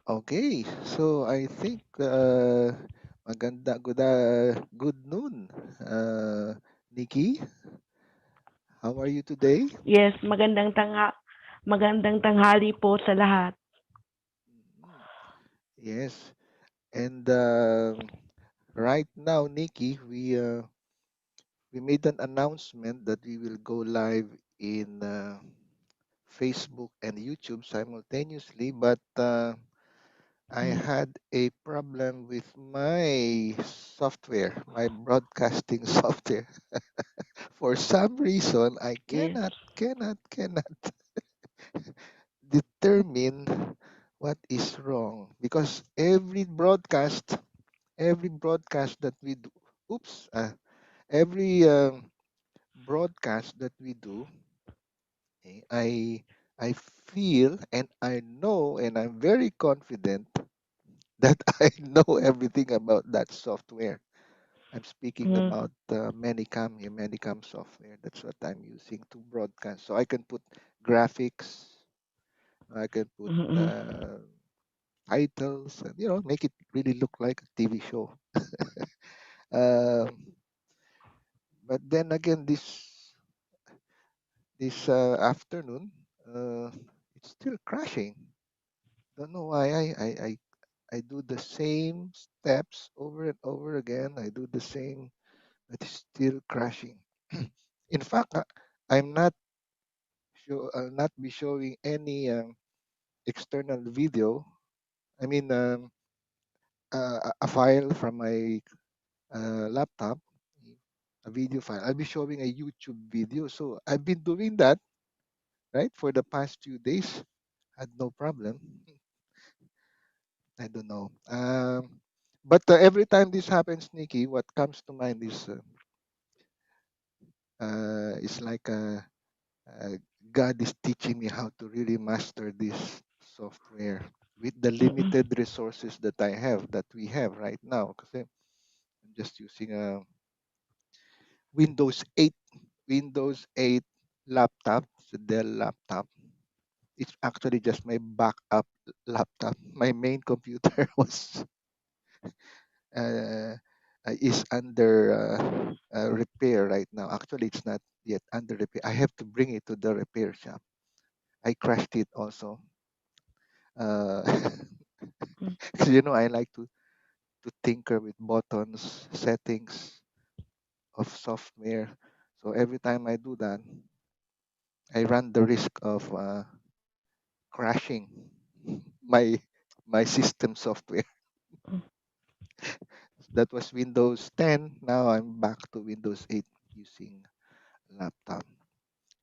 Okay, so I think good noon, Nikki. How are you today? Yes, magandang tanghali po sa lahat. Mhm. Yes, and right now, Nikki, we made an announcement that we will go live in Facebook and YouTube simultaneously, but I Mm, had a problem with my software, my broadcasting software. For some reason, I yes. cannot determine what is wrong because every broadcast that we do, oops, every broadcast that we do, eh, I feel and I know and I'm very confident that I know everything about that software. I'm speaking Mm, about Manicam software. That's what I'm using to broadcast. So I can put graphics, I can put mm, titles, and make it really look like a TV show. Um, but then again, this afternoon, uh, it's still crashing. Don't know why. I do the same steps over and over again. I do the same, but it's still crashing. In fact, I'm not show I'll not be showing any external video. I mean, a file from my laptop, a video file. I'll be showing a YouTube video. So I've been doing that right for the past few days. Had no problem. I don't know. But every time this happens, Nikki, what comes to mind is like God is teaching me how to really master this software with the mm, limited resources that we have right now. Because I'm just using a Windows 8, Windows 8 laptop, it's a Dell laptop. It's actually just my backup laptop. My main computer was uh, is under repair right now. Actually, it's not yet under repair. I have to bring it to the repair shop. I crashed it also. Uh, mm, 'Cause, I like to tinker with buttons, settings of software. So every time I do that, I run the risk of crashing my my system software. mm, That was Windows 10. Now I'm back to Windows 8 using laptop.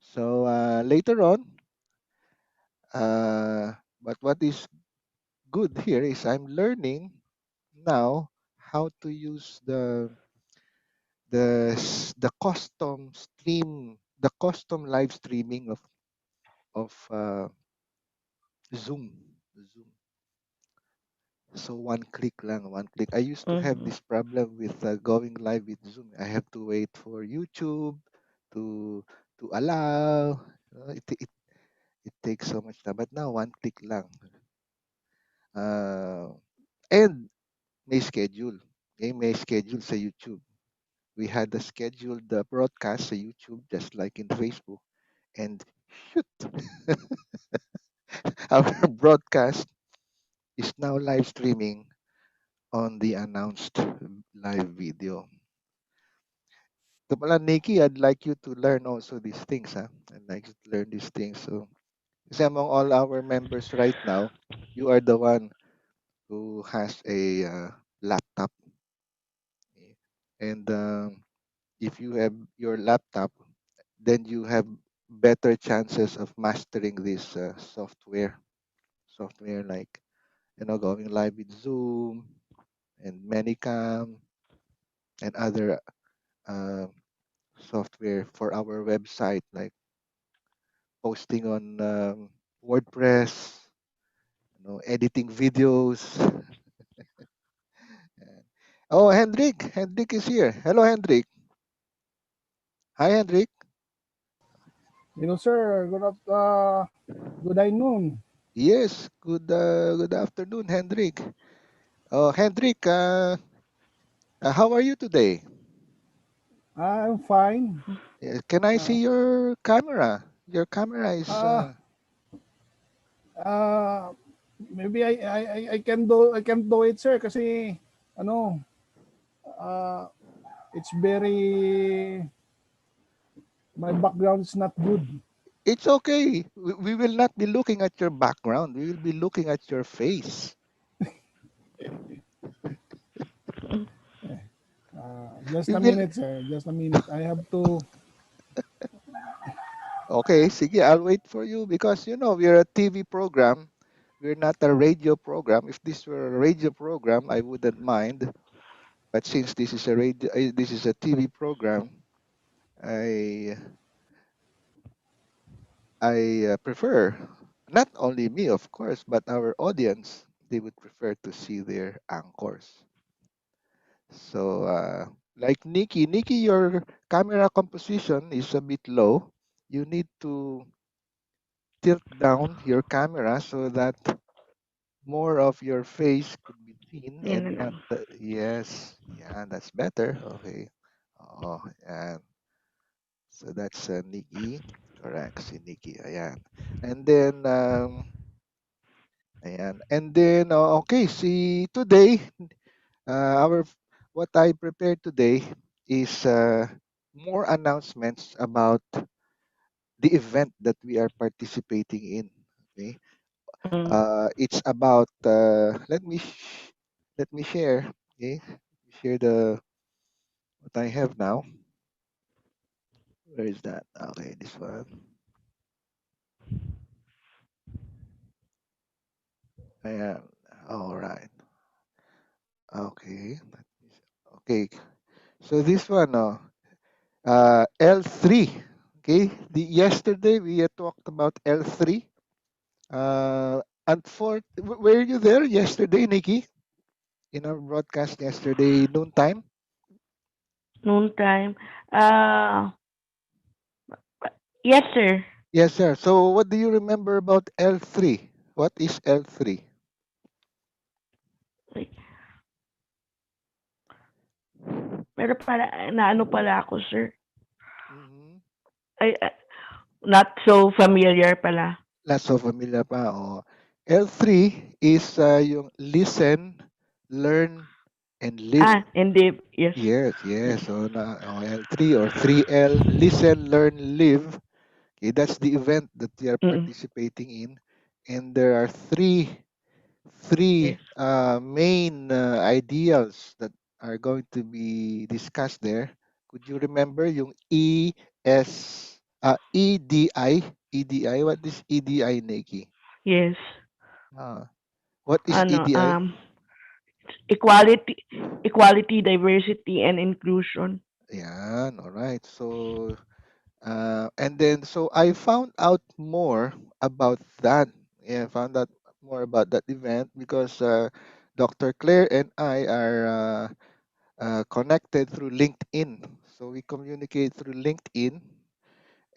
So later on, uh, but what is good here is I'm learning now how to use the custom live streaming of Zoom. Zoom. So one click. I used to have mm, this problem with going live with Zoom. I have to wait for YouTube to to allow. It takes so much time. But now one click lang. Uh, and may schedule. Okay, may schedule sa YouTube. We had a scheduled broadcast sa YouTube just like in Facebook. And shoot, our broadcast is now live streaming on the announced live video. So pala, Nikki, I'd like you to learn also these things. Huh? I'd like you to learn these things. So, kasi among all our members right now, you are the one who has a laptop. Eh, And if you have your laptop, then you have better chances of mastering this software like going live with Zoom and Manicam and other uh, software for our website like posting on WordPress, editing videos. Oh, Hendrik is here. Hello, Hendrik. Hi, Hendrik. Sir. Good afternoon. Yes, good afternoon, Hendrik. Oh, Hendrik, how are you today? I'm fine. Can I Uh, see your camera? Your camera is uh, uh, maybe I can do it, sir, kasi ano, uh, it's very my background is not good. it's okay. We will not be looking at your background. We will be looking at your face. Just We a will. minute, sir. Just a minute. I have to. Okay, sige, I'll wait for you because we're a TV program. We're not a radio program. If this were a radio program, I wouldn't mind. But since this is a TV program, I I prefer, not only me, of course, but our audience. They would prefer to see their anchors. So, like Nikki, your camera composition is a bit low. You need to tilt down your camera so that more of your face could be seen Yan na and lang. not yes, yeah, that's better. Okay. Oh, and so that's Nikki. Correct, si Nikki. Ayan. And then ayan. And then okay, see today our what I prepared today is more announcements about the event that we are participating in. Okay. Mm. It's about let me share. Okay, share the what I have now. Where is that? Okay, this one. I am all right. Okay, okay. So this one, L3. Okay, the yesterday we talked about L3. And for were you there yesterday, Nikki? In our broadcast yesterday noontime? Noon time. Uh, yes, sir. Yes, sir. So what do you remember about L3? What is L3? Wait, pero pala, naano pala ako, sir. Mm-hmm. Ay, not so familiar pala. Not so familiar pa. Oh. L3 is yung listen, learn, and live. Ah, hindi. Yes. Yes, Yes. yes. So L3 or 3L, listen, learn, live. Okay, that's the event that we are Mm. participating in. And there are three Yes. main ideals that are going to be discussed there. Could you remember yung EDI? What is EDI, Nikki? Yes. Uh, what is Ano, EDI? equality, equality, diversity, and inclusion. Yan, all right. So, and then so I found out more about that. Yeah, I found out more about that event because Dr. Claire and I are connected through LinkedIn. So we communicate through LinkedIn.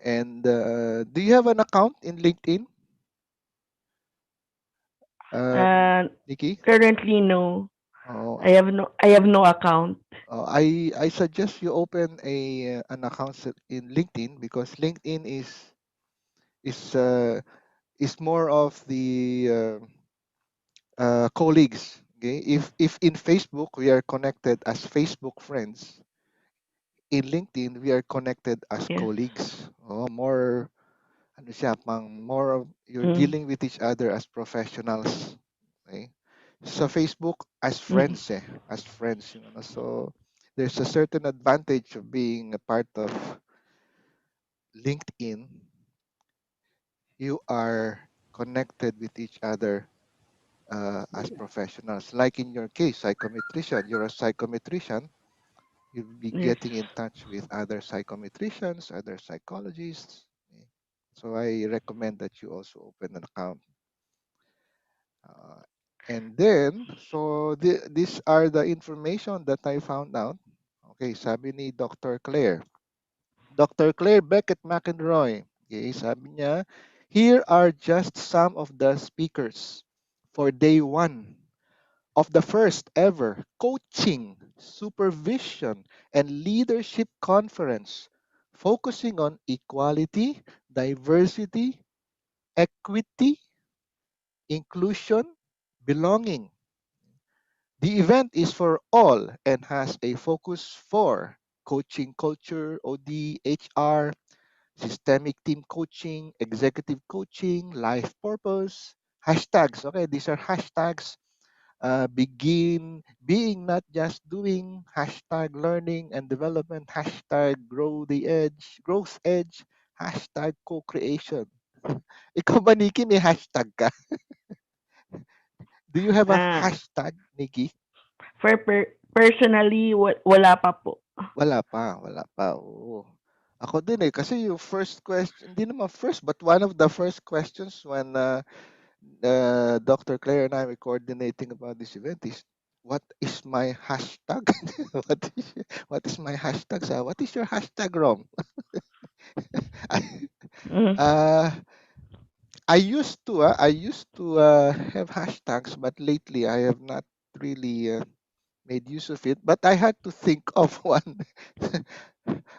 And do you have an account in LinkedIn, Uh, Nikki? currently, no. Oh, I have no account. I suggest you open a an account in LinkedIn because LinkedIn is uh, is more of the colleagues. Okay, if in Facebook we are connected as Facebook friends, in LinkedIn we are connected as Yes. colleagues. Oh, more ano siya, more of you're Mm. dealing with each other as professionals. Okay? Sa Facebook, as Mm. friends as friends. So there's a certain advantage of being a part of LinkedIn. You are connected with each other as professionals. Like in your case, psychometrician, you're a psychometrician. You'll be Yes. getting in touch with other psychometricians, other psychologists. Okay? So I recommend that you also open an account. Uh, and then, so these are the information that I found out. Okay, sabi ni Dr. Claire. Dr. Claire Beckett McEnroy. Okay, sabi niya, Here are just some of the speakers for day one of the first ever coaching, supervision, and leadership conference focusing on equality, diversity, equity, inclusion, belonging. The event is for all and has a focus for coaching culture, OD, HR, systemic team coaching, executive coaching, life purpose, hashtags. Okay, these are hashtags. Begin being, not just doing. Hashtag learning and development. Hashtag growth edge. Hashtag co-creation. Ikaw ba, Nikki, may hashtag ka? Do you have a Ah, hashtag, Nikki? personally, wala pa po. Wala pa. Oo. Ako din eh, kasi yung first question, hindi naman first, but one of the first questions when Dr. Claire and I were coordinating about this event is, what is my hashtag? what is what is my hashtag? What is your hashtag, Rom? Mm. uh, I used to have hashtags, but lately I have not really made use of it. But I had to think of one.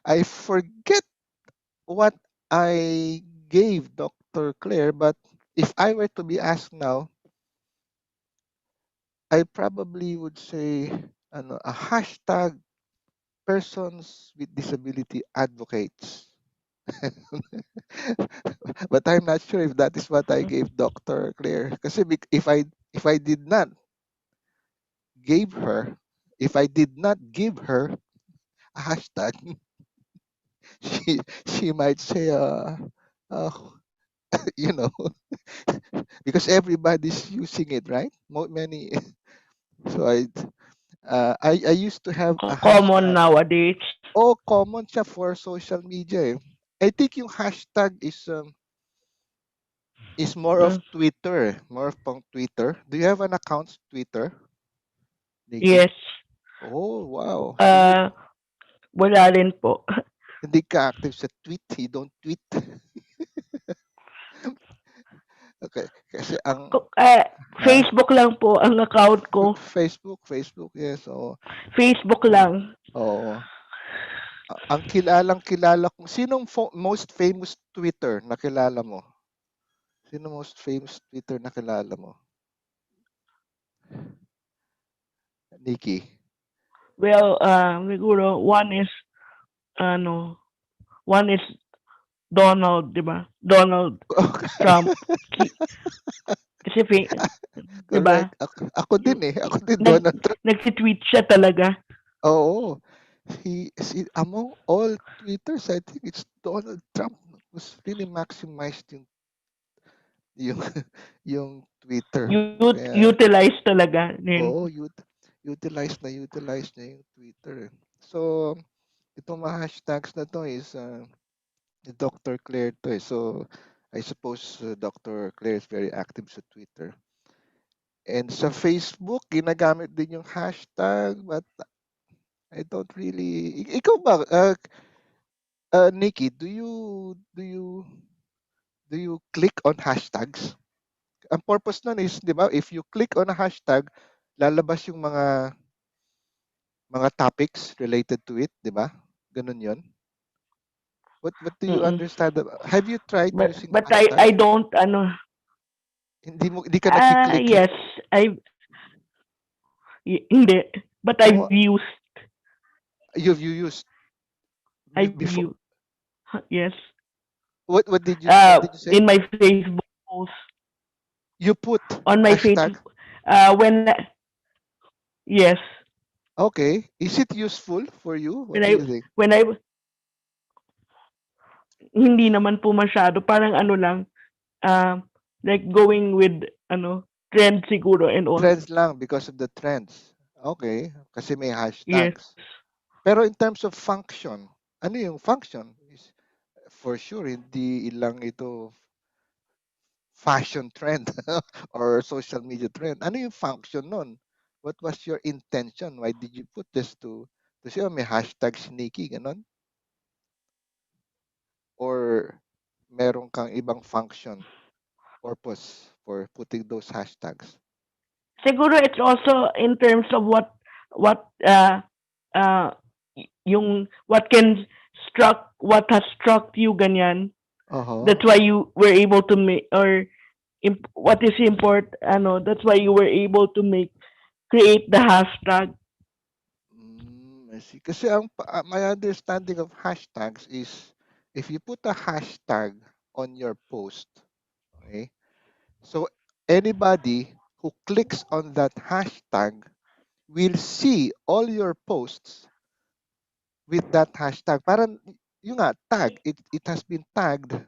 I forget what I gave Dr. Claire, but if I were to be asked now, I probably would say ano, a hashtag persons with disability advocates. But I'm not sure if that is what I gave Dr. Claire. Kasi if I did not gave her, if I did not give her a hashtag, she might say, uh you know, because everybody's using it, right? Many. So I used to have a Common hashtag. nowadays. Oh, common siya for social media eh. I think yung hashtag is more of Mm. Twitter, more of pang Twitter. Do you have an account sa Twitter, Nikki? Yes. Oh, wow. So you Ah, wala rin po. hindi ka active sa tweet, you don't tweet. Okay, kasi ang ha? Facebook lang po ang account ko. Facebook, yes. So, Facebook lang. oo. Ang kilalang kilala ko, sinong most famous Twitter na kilala mo? Sino most famous Twitter na kilala mo? Nikki. Well, siguro ano, one is Donald, 'di ba? Donald Trump. Ki- Kasi 'di ba? Correct. Ako din eh. Ako din, Nag Donald Trump. nagti-tweet siya talaga. Oo. Among all Twitters, I think it's Donald Trump who's really maximized yung, yung Twitter. Kaya, Utilize talaga din. oo, utilize na yung Twitter. Eh. So, itong mga hashtags na to is Dr. Claire to eh. So, I suppose Dr. Claire is very active sa Twitter. And sa Facebook, ginagamit din yung hashtag, but I don't really... Ikaw ba, Nikki, do you click on hashtags? Ang purpose nun is, di ba, if you click on a hashtag, lalabas yung mga topics related to it, di ba? Ganun yon. What do you Mm. understand? Have you tried using But I hashtags? don't ano. Hindi ka nakiklik. Yes, hindi. But Oh, you used I've before. used yes. What did you say? In my Facebook post, You put on my hashtag. Facebook, when yes, Okay. Is it useful for you? What when do I you think? when I hindi naman po masyado, parang ano lang, um, like going with ano trend siguro and all. Trends lang because of the trends. Okay. Kasi may Yes. hashtags. Pero in terms of function, ano yung function? Is for sure, hindi ilang ito fashion trend or social media trend. Ano yung function nun? What was your intention? Why did you put this to say, oh, may hashtag sneaky, ganon? Or meron kang ibang function, purpose for putting those hashtags? Siguro it's also in terms of what uh yung what can what has struck you ganyan. That's why Uh-huh. you were able to make or what is that's why you were able to make create the hashtag. I see. Kasi my understanding of hashtags is if you put a hashtag on your post, okay? So anybody who clicks on that hashtag will see all your posts with that hashtag. Parang yung nga, tag. It has been tagged.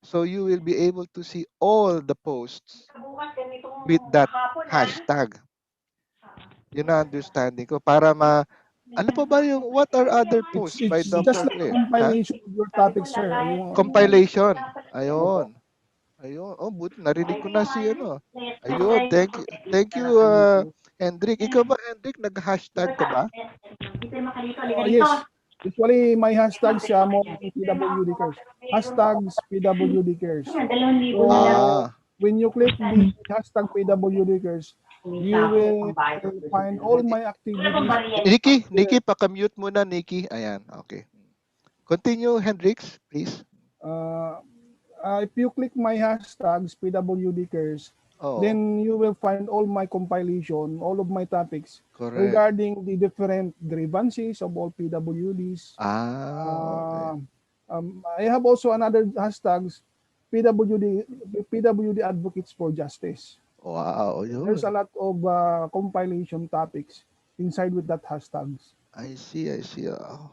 So you will be able to see all the posts with that hashtag. Yun ang understanding ko. Para ano pa ba yung, what are other posts by It's just Dr. like a Claire? Ha? compilation of your topic, sir. Compilation. Opo. Ayun. Ayun. Oh, but narinig ko na si ano. Ayun, thank you. Thank you, Hendrik. Ikaw ba, Hendrik, nag-hashtag ka ba? Yes. Usually, my hashtags siya more on PWD cares. Hashtags PWD cares. So, Ah, when you click the hashtag PWD cares, you will find all my activities Nikki, there. paka-mute muna, Nikki. Ayan, okay. Continue, Hendrix, please. Uh, if you click my hashtags PWD cares, Oo, then you will find all my compilation, all of my topics correct. regarding the different grievances of all PWDs. Okay. I have also another hashtags PWD Advocates for Justice. Wow, There's a yun. lot of compilation topics inside with that hashtags. I see. Oh.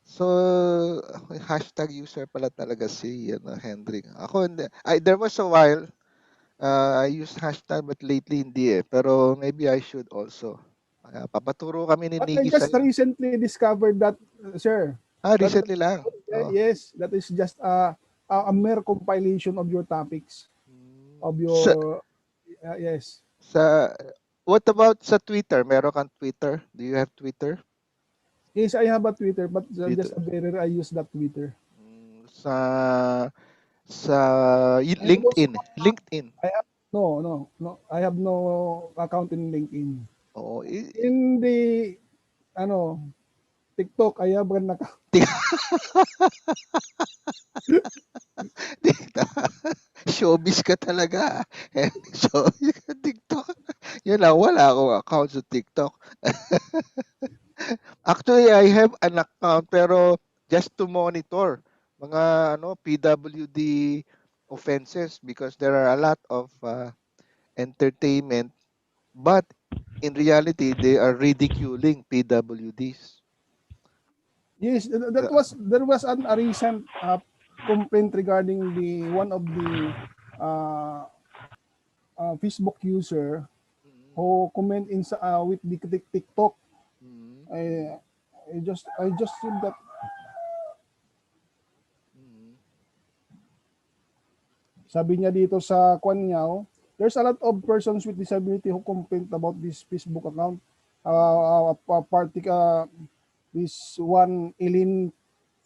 So, hashtag user pala talaga si Hendrik. Ako, hindi. There was a while, I used hashtag but lately hindi eh. Pero maybe I should also. Papaturo kami ni But I Nikki just sa'yo. recently discovered that, sir, that Recently lang. Oh. yes, that is just a mere compilation of your topics, Mm. of Sa, your, yes. sa, what about sa Twitter? Meron kang Twitter? Do you have Twitter? Yes, I have a Twitter, but just Twitter. a better I use that Twitter. Sa I have also, LinkedIn. LinkedIn. I have, no, I have no account in LinkedIn. Oo. In the, ano, TikTok, I have an account. Showbiz ka talaga. Showbiz ka TikTok. Yun lang, wala akong account sa TikTok. Actually, I have an account pero just to monitor mga PWD offenses because there are a lot of entertainment, but in reality they are ridiculing PWDs. Yes, that was, there was a recent complaint regarding the one of the uh, Facebook user Mm, who comment in with the TikTok. mm, I, I just feel that mm, sabi niya dito sa kwan niya, there's a lot of persons with disability who complain about this Facebook account. mm, This one Eileen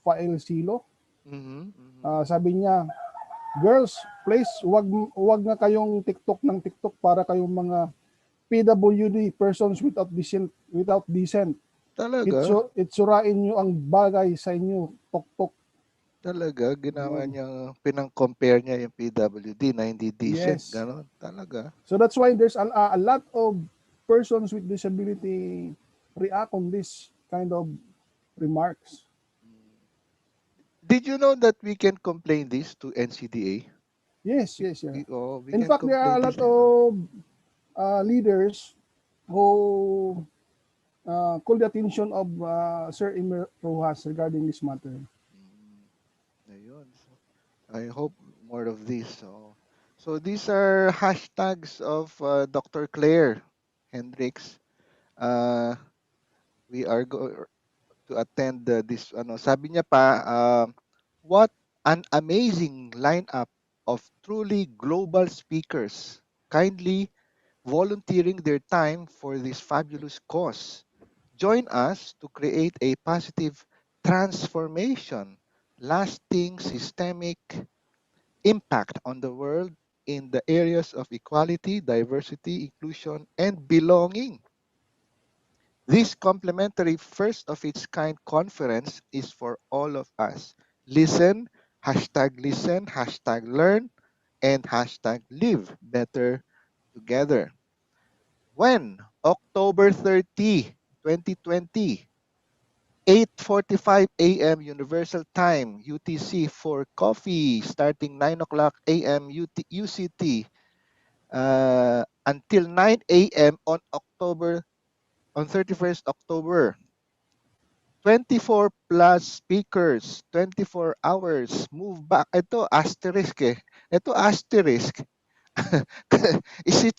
Fael Silo. mhm, mhm. Sabi niya, girls, please wag nga kayong TikTok ng TikTok para kayong mga PWD, persons without decent. Talaga, Itsurain nyo ang bagay sa inyo, tok-tok. talaga ginawa Yun. niya, pinang-compare niya yung PWD na hindi decent, Yes. gano'n. Talaga. So that's why there's a lot of persons with disability react on this kind of remarks. Did you know that we can complain this to NCDA? Yes, We, yes, yeah. we In can fact, there are complain a lot this. of leaders who call the attention of Sir Emir Rojas regarding this matter. Mm, ayun. So, I hope more of this. So these are hashtags of Dr. Claire Hendricks. Uh, we are to attend this. Sabi niya pa, what an amazing lineup of truly global speakers. Kindly volunteering their time for this fabulous cause. Join us to create a positive transformation lasting systemic impact on the world in the areas of equality, diversity, inclusion, and belonging. This complementary first of its kind conference is for all of us. Listen, hashtag learn, and hashtag live better together. When? October 30, 2020, 8:45 a.m. Universal Time UTC for coffee starting 9 o'clock a.m. UCT until 9 a.m. on 31st October. 24 plus speakers, 24 hours, move back. Ito asterisk eh. Ito asterisk. Is it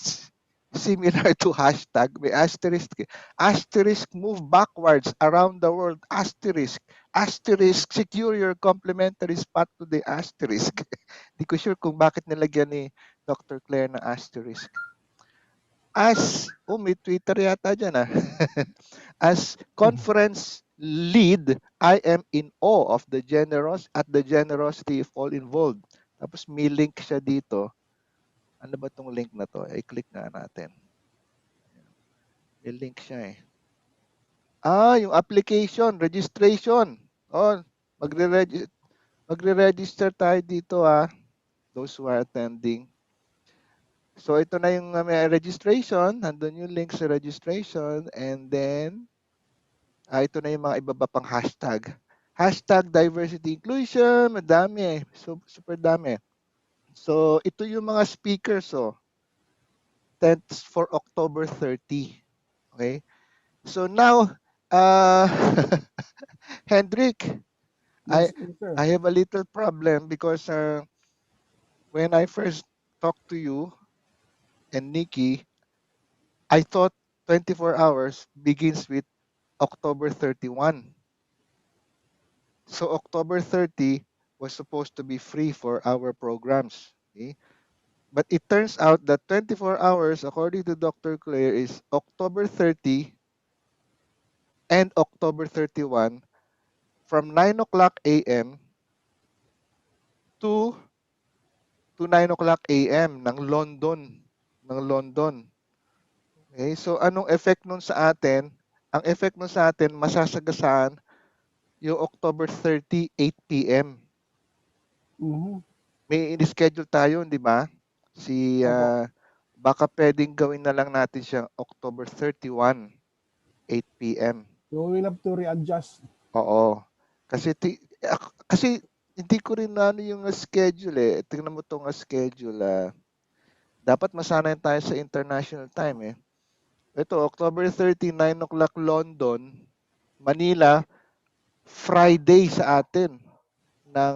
similar to hashtag? May asterisk. Eh. Asterisk move backwards around the world. Asterisk. Asterisk secure your complimentary spot to the asterisk. Di ko sure kung bakit nilagyan ni Dr. Claire na asterisk. May Twitter yata dyan ah. As conference lead, I am in awe of the generosity of all involved. Tapos may link siya dito. Ano ba tong link na to? I-click nga natin. May link siya eh. Yung application, registration. Oh, magre-register tayo dito ah. Those who are attending. So ito na yung may registration. Nandun yung link sa registration. And then, ito na yung mga iba pang hashtag. Hashtag diversity inclusion. Madami eh. So, super dami. So ito yung mga speakers. Oh. 10th for October 30. Okay? So now, uh, Hendrik, I Yes, yes, sir. I have a little problem because when I first talked to you and Nikki, I thought 24 hours begins with October 31. So October 30 was supposed to be free for our programs. Okay? But it turns out that 24 hours, according to Dr. Claire, is October 30 and October 31 from 9 o'clock a.m. to 9 o'clock a.m. ng London. Ng London. Okay? So anong effect nun sa atin? Ang effect nun sa atin, masasagasaan yung October 30, 8 p.m. Mhm. May in-schedule tayo, di ba? Si, Opo. baka pwedeng gawin na lang natin siyang October 31, 8 p.m. So we will have to readjust. Oo. Kasi hindi ko rin na ano yung schedule eh. Tingnan mo tong schedule. Dapat masanay tayo sa international time eh. Ito, October 30, 9 o'clock London, Manila, Friday sa atin ng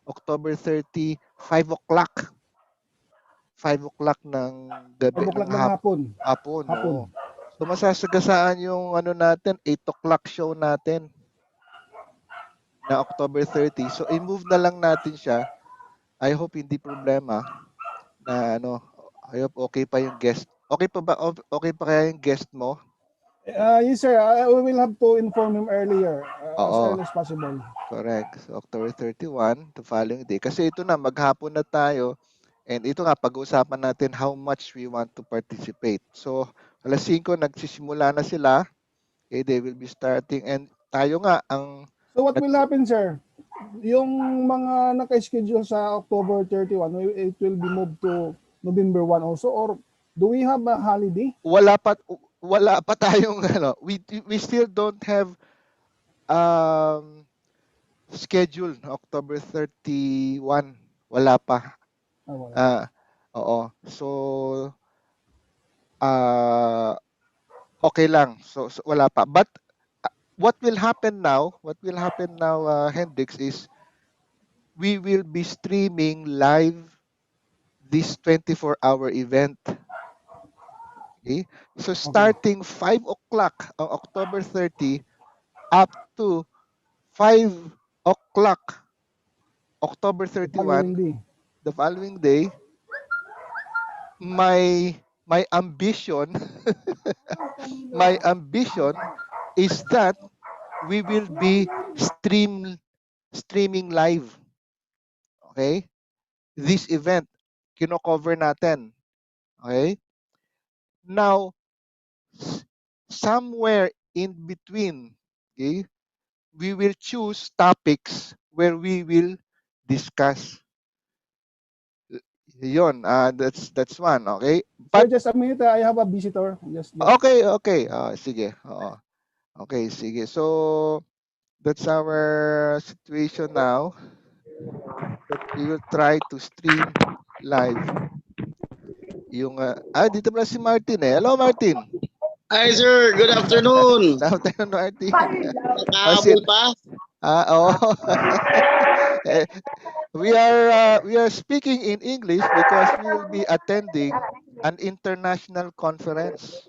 October 30, 5 o'clock. 5 o'clock ng 5 gabi, ng o'clock ng hapon. hapon, Hapon. no. So masasagasaan yung ano natin, 8 o'clock show natin na October 30. So i-move na lang natin siya. I hope hindi problema na ano, I hope okay pa yung guest. Okay pa ba? Okay pa kaya yung guest mo? Yes, sir. We will have to inform him earlier, as Oo, early as possible. correct. So October 31, the following day. Kasi ito na, maghapon na tayo. And ito nga, pag-uusapan natin how much we want to participate. So, alas 5, nagsisimula na sila. Okay, they will be starting. And tayo nga, So what will happen, sir? Yung mga naka-schedule sa October 31, it will be moved to November 1 also, or do we have a holiday? wala pa tayong ano, we still don't have um schedule October 31. Wala pa. Wala pa. Ah, oo. So, ah okay lang. So wala pa. But what will happen now? Hendrix, is we will be streaming live this 24-hour event. Okay? So Okay. starting 5 o'clock on October 30 up to 5 o'clock October The following 31, day. the following day, my ambition my ambition is that we will be streaming live. Okay? This event, kino-cover natin. Okay? Now, somewhere in between, okay, we will choose topics where we will discuss. Yun, that's one, okay? Sir, But, just a minute. I have a visitor. Just. okay. Sige. Oo. Okay, sige. So, that's our situation now that we will try to stream live yung dito pala si Martin eh. Hello Martin. Hi sir, good afternoon. Good afternoon Martin. Nakahabol pa? Oo. Eh, we are speaking in English because we will be attending an international conference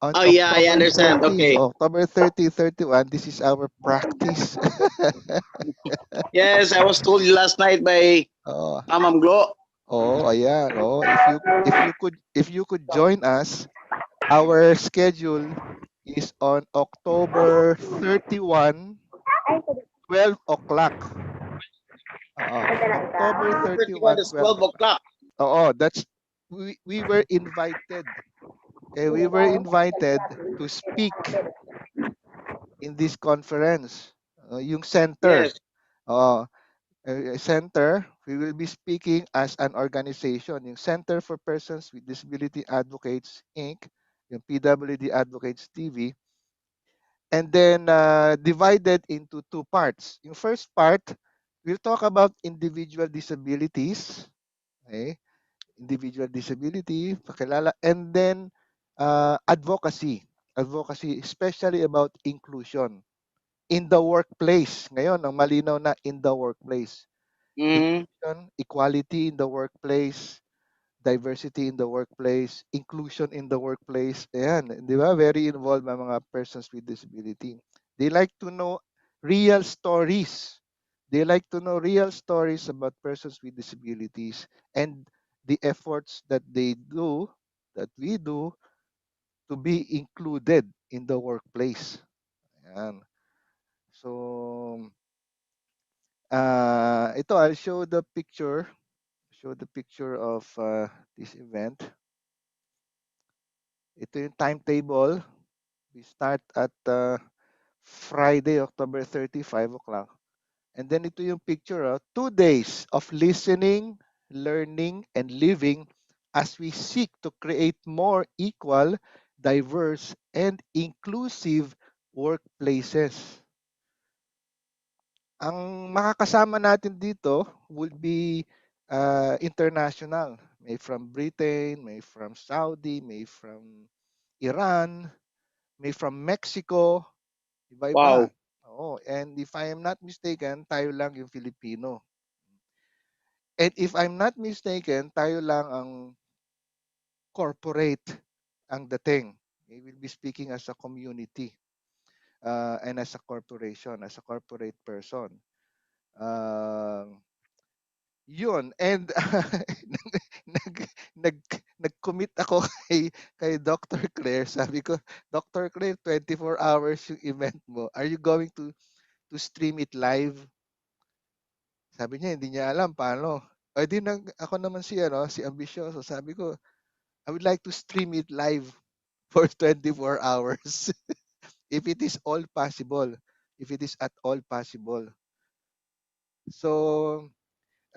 on Oh yeah, I October understand. 30. Okay. October 30, 31. This is our practice. Yes, I was told last night by Oh. Ma'am Glo. Ayan. Oh, if you could join us, our schedule is on October 31, 12 o'clock. October October 31 31, is 12 12 o'clock. o'clock. That's we were invited. Okay, we were invited to speak in this conference. Yung center. Yes. Uh, Center, we will be speaking as an organization, yung Center for Persons with Disability Advocates Inc., yung PWD Advocates TV, and then divided into two parts. Yung first part, we'll talk about individual disabilities, okay? Individual disability, pakilala, and then advocacy, especially about inclusion in the workplace. Ngayon, ang malinaw na in the workplace. Mm-hmm. Inclusion, equality in the workplace, diversity in the workplace, inclusion in the workplace. Ayan, di ba? Very involved ang mga persons with disability. They like to know real stories. They like to know real stories about persons with disabilities and the efforts that they do, that we do, to be included in the workplace. Ayan. So, ito, I'll show the picture of this event. Ito yung timetable. We start at Friday, October 30, 5 o'clock. And then ito yung picture, 2 days of listening, learning, and living as we seek to create more equal, diverse, and inclusive workplaces. Ang makakasama natin dito would be international. May from Britain, may from Saudi, may from Iran, may from Mexico, iba-iba. Wow. Oo, and if I am not mistaken, tayo lang yung Filipino. And if I'm not mistaken, tayo lang ang corporate ang dating. We will be speaking as a community and as a corporation, as a corporate person. Yun, and nag, nag, nag-commit ako kay Dr. Claire. Sabi ko, Dr. Claire, 24 hours yung event mo. Are you going to stream it live? Sabi niya, hindi niya alam paano. O di ako naman si Ambisyoso. Sabi ko, I would like to stream it live for 24 hours. If it is all possible. If it is at all possible. So,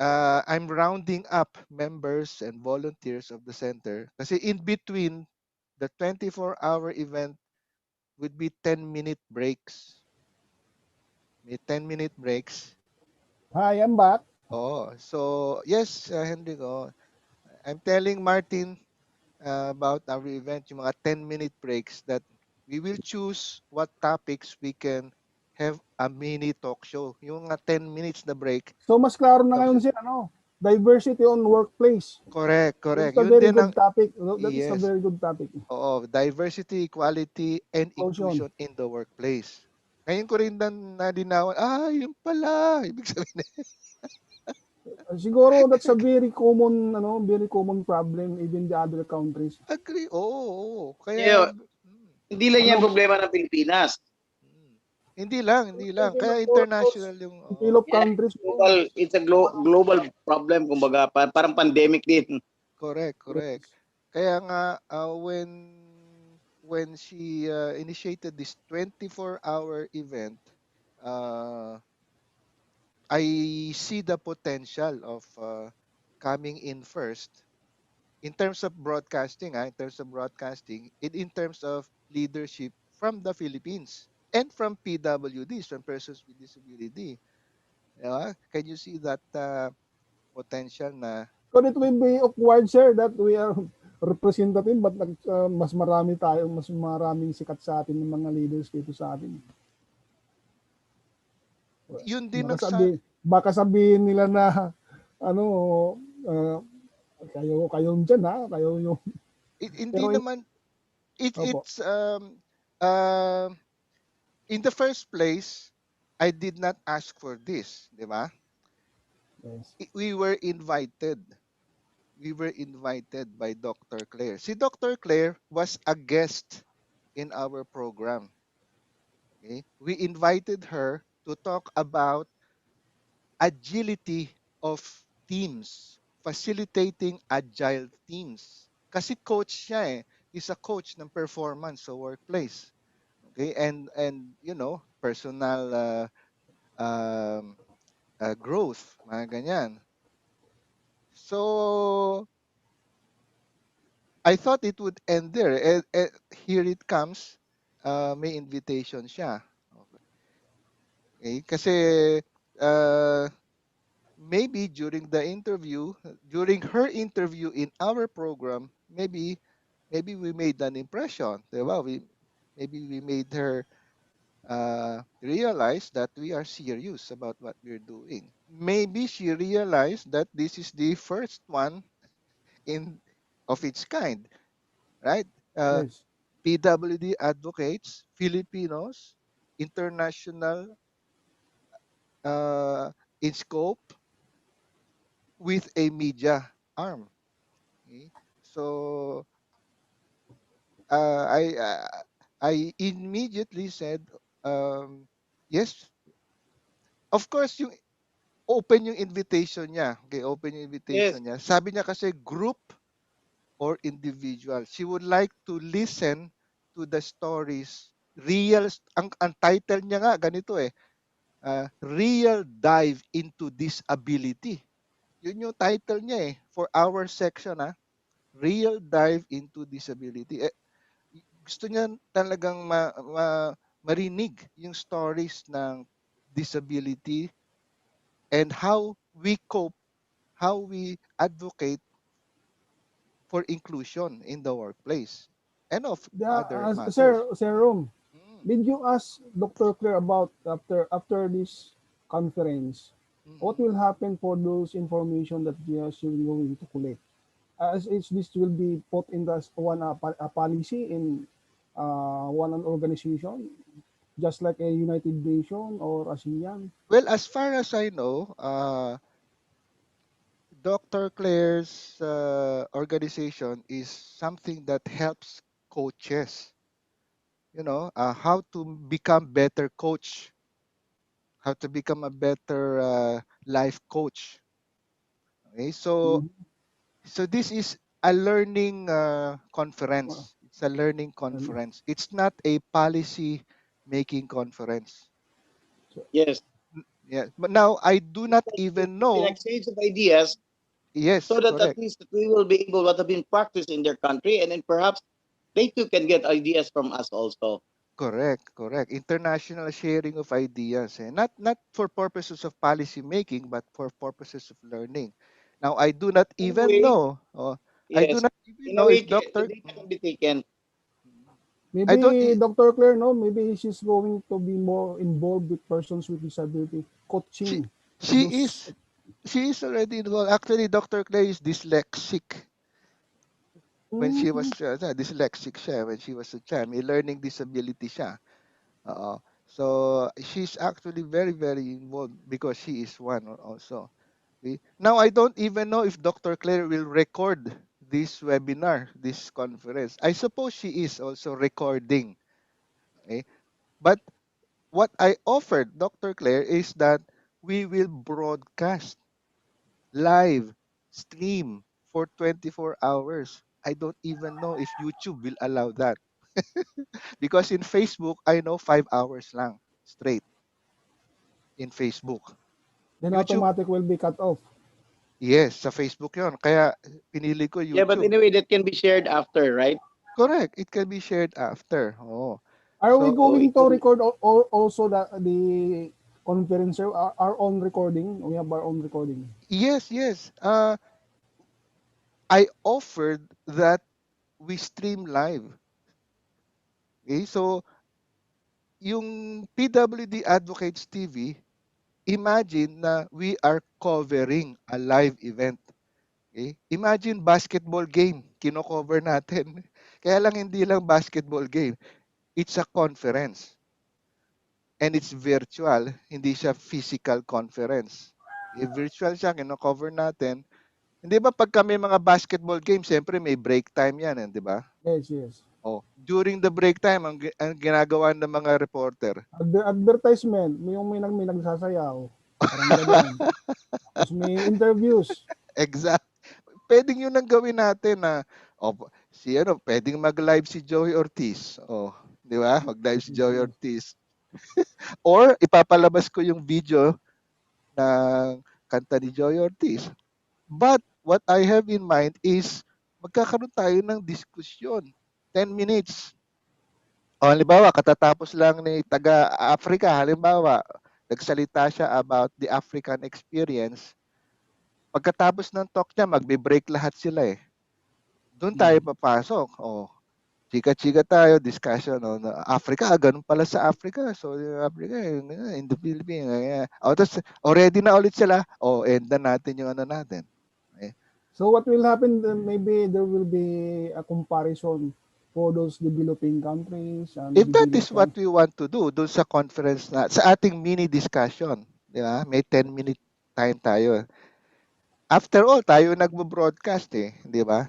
I'm rounding up members and volunteers of the center kasi in between the 24-hour event would be 10-minute breaks. May 10-minute breaks. Hi, I'm back. Oh, so yes, Henrico, I'm telling Martin about our event, yung mga 10-minute breaks that we will choose what topics we can have a mini talk show. Yung mga 10 minutes na break. So mas klaro na Talk ngayon show. sir, diversity on workplace. Correct. That's a Yun very din ang good topic. That is a yes. very good topic. Oo, diversity, equality, and Inclusion. inclusion in the workplace. Ngayon ko rin nalinawan, yun pala. Ibig sabihin, Siguro that's a very common problem even the other countries. agree. Oo. Kaya, Yeah, hindi lang yan Ano, problema ng Pilipinas. mm, Hindi It's lang. taken Kaya across international yung, until of Yeah, countries po. it's a global problem, kumbaga, parang pandemic din. correct, correct. Yes. Kaya nga, when she initiated this 24-hour event, uh, I see the potential of coming in first in terms of broadcasting, in terms of leadership from the Philippines and from PWDs, from persons with disability. Can you see that potential na But it will be awkward, sir, that we are representative but mas marami tayo, mas maraming sikat sa atin ng mga leaders dito sa atin. yun din Baka baka sabihin nila na ano uh, kayo diyan ha, kayo yung hindi pero naman opo. it's uh, in the first place I did not ask for this, di ba? Yes. We were invited. We were invited by Dr. Claire. Si Dr. Claire was a guest in our program. Okay? We invited her to talk about agility of teams, facilitating agile teams. Kasi coach siya eh. He's a coach ng performance sa workplace. Okay? And personal um, growth, mga ganyan. So I thought it would end there. Here it comes. May invitation siya. Okay? Kasi uh, maybe during her interview in our program, maybe we made an impression. Diba? Maybe we made her realize that we are serious about what we're doing. Maybe she realized that this is the first one in of its kind, right? Uh, Yes. PWD advocates Filipinos, international uh, in scope with a media arm. Okay? So I immediately said, yes, of course, yung open yung invitation niya. Okay, open yung Yes, invitation niya. Sabi niya kasi group or individual. She would like to listen to the stories. Ang title niya nga ganito eh, Real Dive into Disability. Yun yung title niya eh, for our section Real Dive into Disability. Gusto niya talagang marinig yung stories ng disability and how we cope, how we advocate for inclusion in the workplace and of other matters. Sir Rom, Mm, did you ask Dr. Claire about after this conference, what mhm. will happen for those information that she will going to collect? As this will be put in the a policy in one an organization, just like a United Nation or ASEAN. Well, as far as I know, Dr. Claire's organization is something that helps coaches, how to become better coach, how to become a better life coach. Okay, so Mhm. this is a learning Uh, conference. It's a learning and conference. It's not a policy making conference. so, yes. Yeah, but now I do not even It's an know. exchange of ideas Yes, so that at correct. least that we will be able what have been practiced in their country, and then perhaps they too can get ideas from us also. Correct, correct. International sharing of ideas, not for purposes of policy making, but for purposes of learning. Now, I do not In a even way, know. I do yes. not even In a know way, if the Doctor. data can be taken. I don't. maybe Dr. Claire, no, maybe she's going to be more involved with persons with disability, She coaching she those. is she is already involved. Actually, Doctor Clay is dyslexic. When she was Mm, dyslexic siya when she was a child. May learning disability siya. Oo. So she's actually very very involved because she is one also. Okay. Now I don't even know if Dr. Claire will record this webinar, this conference. I suppose she is also recording. Okay. But What I offered, Dr. Claire, is that we will broadcast live stream for 24 hours. I don't even know if YouTube will allow that. Because in Facebook, I know 5 hours lang straight in Facebook. Then YouTube, automatic will be cut off. yes, sa Facebook yon. Kaya pinili ko Yeah, but YouTube. anyway, that can be shared after, right? Correct. It can be shared after. Oh. Are we So, So going it to will. record also the conference, our own recording? We have our own recording. yes, yes. I offered that we stream live. Okay? So, yung PWD Advocates TV, imagine na we are covering a live event. Okay? Imagine basketball game, kino-cover natin. Kaya lang hindi lang basketball game, it's a conference. And it's virtual, hindi siya physical conference. Okay? Virtual siya, kino-cover natin. Hindi ba pag kami mga basketball game, siyempre may break time yan, di ba? Yes, yes. Oh, during the break time, ang ginagawa ng mga reporter, Advertisement, may nagsasayaw. Parang gano'n. Tapos may interviews. exact. Pwedeng yun ang gawin natin na si pwedeng mag-live si Joey Ortiz. Oh, di ba? Mag-live si Joey Yes. Ortiz. Or ipapalabas ko yung video ng kanta ni Joey Ortiz. But what I have in mind is magkakaroon tayo ng diskusyon. 10 minutes. O halimbawa, katatapos lang ni taga-Africa, halimbawa, nagsalita siya about the African experience. Pagkatapos ng talk niya, magbe-break lahat sila eh. Doon tayo Mm. papasok. Oh, chika-chika tayo, discussion. Oh, na Africa, ganun pala sa Africa. So, yung Africa, in the Philippines. Oh, tapos, ready na ulit sila. Oh, end na natin yung ano natin. Okay? So what will happen, maybe there will be a comparison for those developing countries and If that is developed what countries. we want to do, doon sa conference na, sa ating mini discussion, di ba? May 10-minute time tayo. After all, tayo nagbo-broadcast eh, di ba?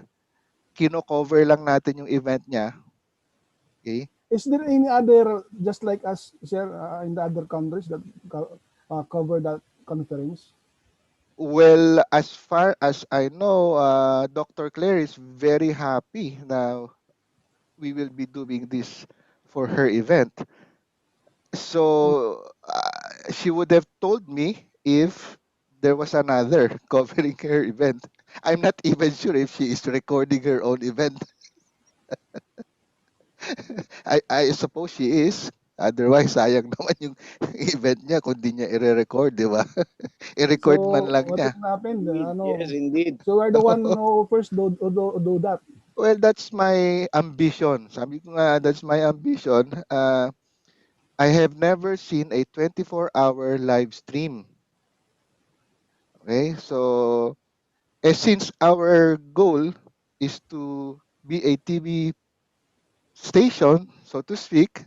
Kino-cover lang natin yung event niya. Okay? Is there any other, just like us, sir, in the other countries that cover that conference? Well, as far as I know, Dr. Claire is very happy na we will be doing this for her event. So, she would have told me if there was another covering her event. I'm not even sure if she is recording her own event. I suppose she is. Otherwise, sayang naman yung event niya kung di niya i-record, di ba? I-record man So lang what niya. will happen? Indeed. Yes, indeed. So we're the one who first do that. Well, that's my ambition. Sabi ko nga, that's my ambition. I have never seen a 24-hour live stream. Okay? So, since our goal is to be a TV station, so to speak,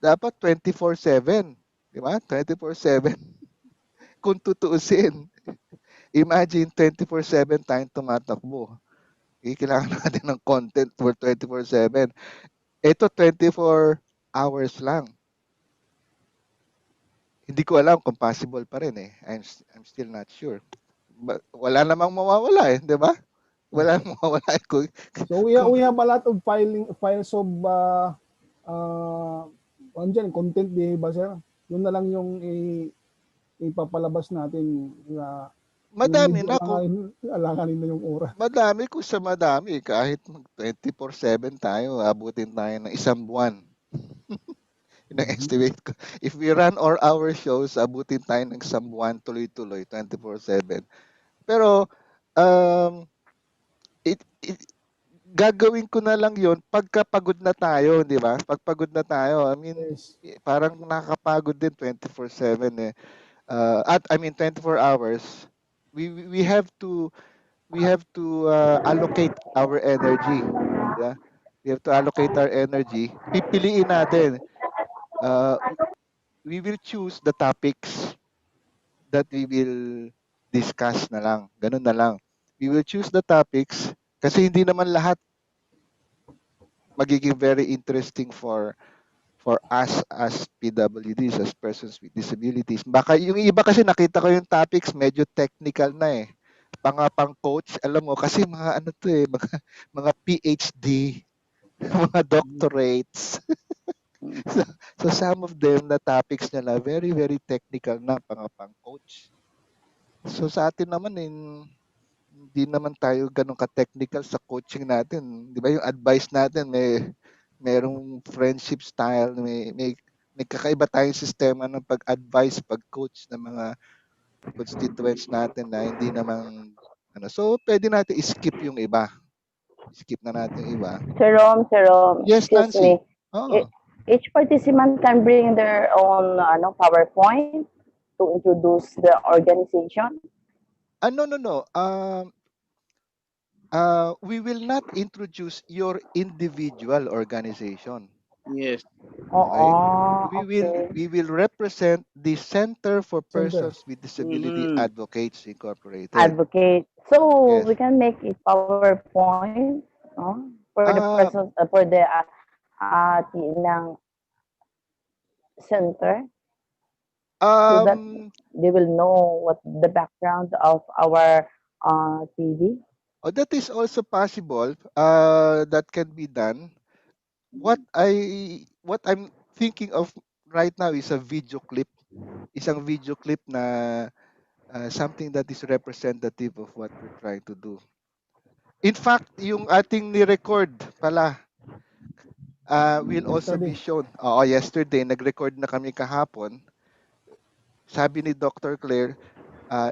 dapat 24/7. Di ba? 24/7. Kung tutuusin, imagine 24/7 tayong tumatakbo. Kailangan natin ng content for 24/7. Ito 24 hours lang. Hindi ko alam kung possible pa rin eh. I'm still not sure. Wala namang mawawala eh, di ba? Wala namang mawawala eh. So Kung, we have a lot of files of uh, content, di ba, sir? Yun na lang yung ipapalabas natin na yung madami medyo na kung alanganin na yung oras. madami kung sa madami. Kahit 24/7 tayo, abutin tayo ng isang buwan. Yun ang Mhm. estimate ko. If we run all our shows, abutin tayo ng isang buwan tuloy-tuloy, 24/7. Pero, um, gagawin ko na lang yon pagka pagod na tayo, di ba? Pag pagod na tayo, I mean, Yes. parang nakakapagod din 24/7 eh. At I mean 24 hours. We have to allocate our energy. Yeah? We have to allocate our energy. Pipiliin natin. Uh, we will choose the topics that we will discuss na lang. Ganun na lang. We will choose the topics kasi hindi naman lahat magiging very interesting for us as PWDs, as persons with disabilities. Baka yung iba kasi nakita ko yung topics medyo technical na eh. Pang coach, alam mo kasi mga ano to eh, mga PhD, mga doctorates. So, so some of them na topics nila very very technical na pang coach. So sa atin naman hindi naman tayo ganun ka-technical sa coaching natin. 'Di ba yung advice natin merong friendship style, may kakaiba tayong sistema ng pag-advise, pag-coach ng mga constituents natin na hindi naman ano. So pwede natin i-skip yung iba. Skip na natin yung iba. Sir Rom, Yes, excuse Nancy. me. Oh. Each participant can bring their own PowerPoint to introduce the organization. No, no, no. We will not introduce your individual organization. Yes. Okay? Oo, We will okay. we will represent the Center for Center. Persons with Disability Mm-hmm. Advocates Incorporated. Advocate. So Yes. we can make a PowerPoint, no? For the Uh, person, for the ng center, so that um, they will know what the background of our TV. that is also possible. That can be done. What I'm thinking of right now is a video clip. Isang video clip na something that is representative of what we're trying to do. In fact, yung ating ni-record pala will also be Yesterday. shown. Oo, yesterday, nag-record na kami kahapon. Sabi ni Dr. Claire,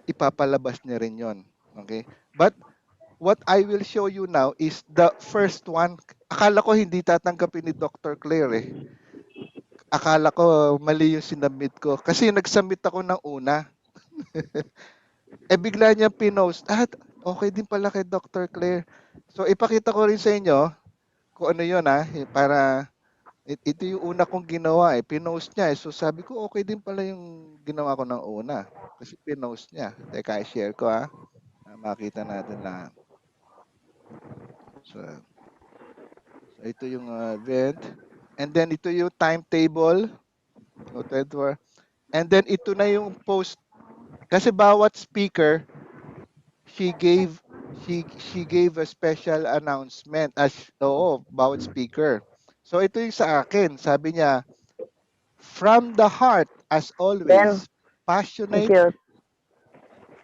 ipapalabas niya rin yon. Okay? But what I will show you now is the first one. Akala ko hindi tatanggapin ni Dr. Claire eh. Akala ko mali yung sinubmit ko. Kasi nag-submit ako ng una. Bigla niya pinost. Okay din pala kay Dr. Claire. So, ipakita ko rin sa inyo kung ano yun para ito yung una kong ginawa eh. Pinost niya eh. So, sabi ko okay din pala yung ginawa ko ng una. Kasi pinost niya. Teka, i-share ko makita natin lahat. So, ito yung event. And then, ito yung timetable. O, 24. And then, ito na yung post. Kasi bawat speaker, she gave she gave a special announcement as bawat speaker. So ito yung sa akin. Sabi niya, from the heart as Then, always, thank passionate you.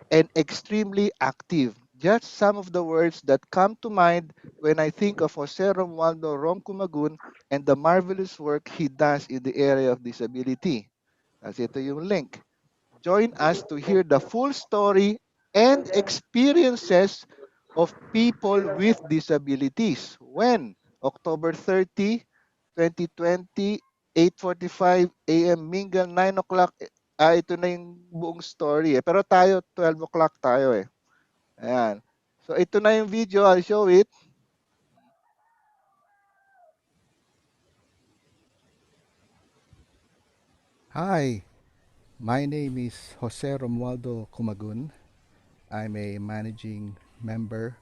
and extremely active. Just some of the words that come to mind when I think of Jose Romualdo Roncumagun and the marvelous work he does in the area of disability. Kasi ito yung link. Join us to hear the full story and experiences of people with disabilities. When? October 30, 2020, 8:45 a.m. Mingle, 9 o'clock. Ito na yung buong story eh. Pero tayo, 12 o'clock tayo eh. Ayan. So ito na yung video. I'll show it. Hi, my name is Jose Romualdo Kumagun. I'm a managing member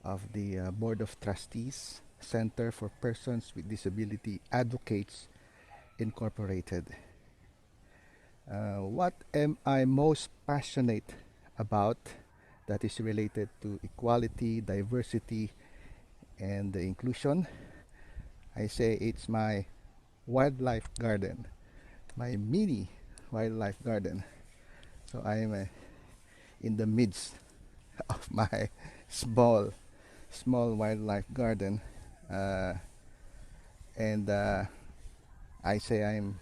of the Board of Trustees, Center for Persons with Disability Advocates Incorporated. What am I most passionate about that is related to equality, diversity, and inclusion? I say it's my wildlife garden, my mini wildlife garden. So I am in the midst of my small wildlife garden, uh, and I say I'm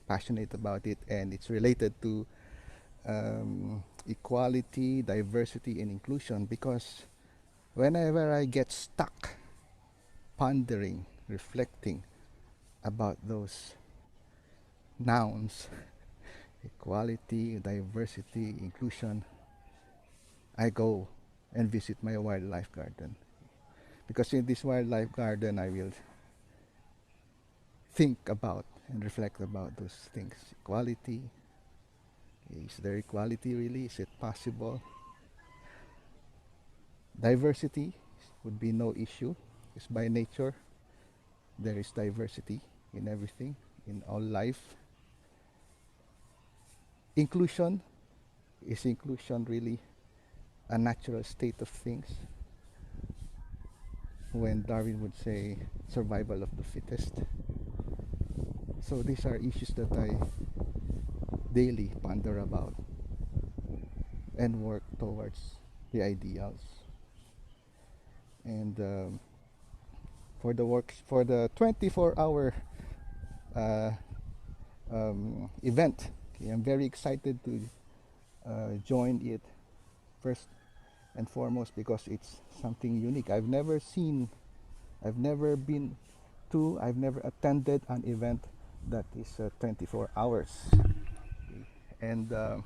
passionate about it, and it's related to equality, diversity, and inclusion, because whenever I get stuck pondering, reflecting about those nouns, equality, diversity, inclusion, I go and visit my wildlife garden. Because in this wildlife garden, I will think about and reflect about those things. Equality, is there equality really? Is it possible? Diversity would be no issue, because by nature there is diversity in everything. in all life. Inclusion, is inclusion really a natural state of things, when Darwin would say survival of the fittest? So these are issues that I daily ponder about and work towards the ideals. And for the works for the 24-hour uh, event, okay, I'm very excited to join it, first and foremost because it's something unique. I've never been to, I've never attended an event that is 24 hours. And uh,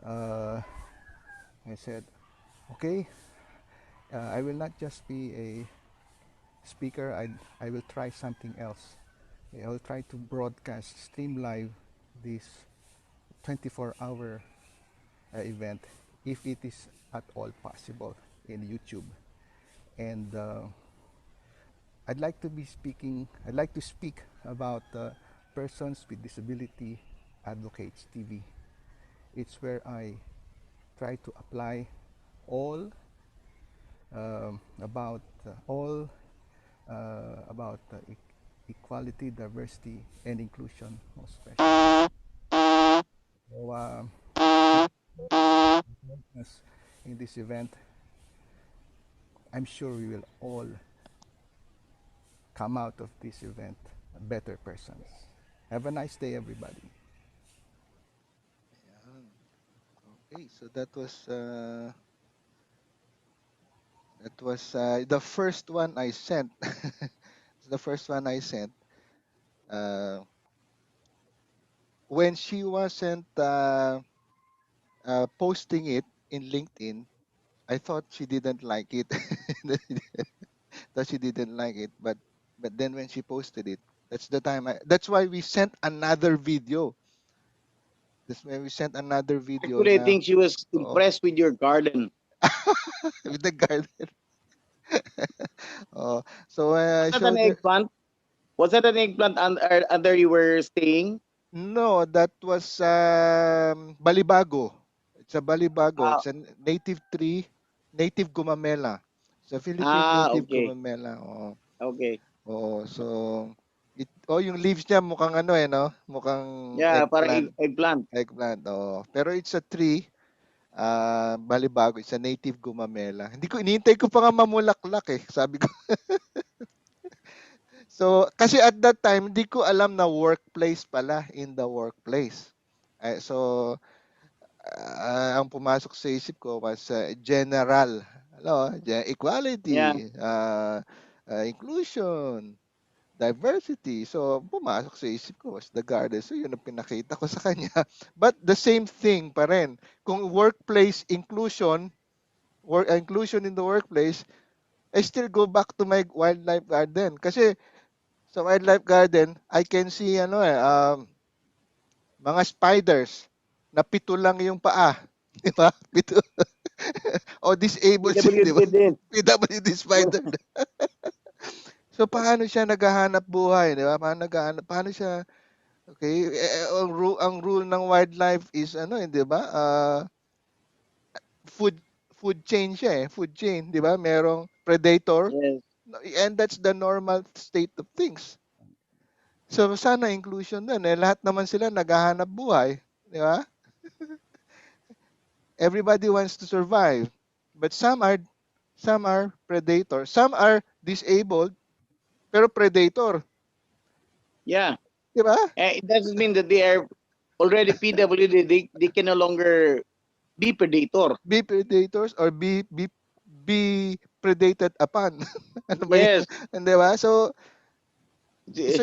I said, okay, I will not just be a speaker, I will try something else. I will try to broadcast, stream live this 24-hour event, if it is at all possible, in YouTube. And I'd like to speak about Persons with Disability Advocates TV. It's where I try to apply all all about equality, diversity, and inclusion, most especially. So, in this event, I'm sure we will all come out of this event better persons. Have a nice day, everybody. Ayan. Okay, so that was the first one I sent. It's the first one I sent. Uh, when she wasn't posting it in LinkedIn, I thought she didn't like it. That she didn't like it, but then when she posted it, that's the time. That's why we sent another video. That's why we sent another video Actually, I na. think she was Oh, impressed with your garden. with the garden. Oh, so Was I that an showed her. eggplant? Was that an eggplant under you were staying? No, that was balibago. It's a balibago. Ah, It's a native tree, native gumamela. It's a Philippine native okay. gumamela. Oh, Okay. oh, so yung leaves niya mukhang ano no? Mukhang Yeah, para eggplant, eggplant. eggplant. Oh, pero it's a tree. Balibago, it's a native gumamela. Hindi ko inintay ko pa nga mamulaklak eh. Sabi ko. So, kasi at that time, hindi ko alam na workplace pala, in the workplace. So, ang pumasok sa isip ko was general, Yeah. equality, inclusion, diversity. So, pumasok sa isip ko was the garden. So, yun ang pinakita ko sa kanya. But the same thing pa rin. Kung workplace inclusion, inclusion in the workplace, I still go back to my wildlife garden. Kasi sa wildlife garden, I can see mga spiders na pito lang yung paa. Di ba? Pito. O disabled siya, di ba? PWD din. PWD spider. So, paano siya naghahanap buhay, di ba? Paano siya, okay, ang rule ng wildlife is, di ba? Food, food chain siya eh. Food chain, di ba? Merong predator, Yes. and that's the normal state of things. So, sana inclusion din eh. Lahat naman sila naghahanap buhay, di ba? Everybody wants to survive, but some are predator, some are disabled pero predator, Yeah. 'di ba? It doesn't mean that they are already PWD. They can no longer be predator. Be predators or be predated upon. Ano ba yun? Yes. 'Di ba? So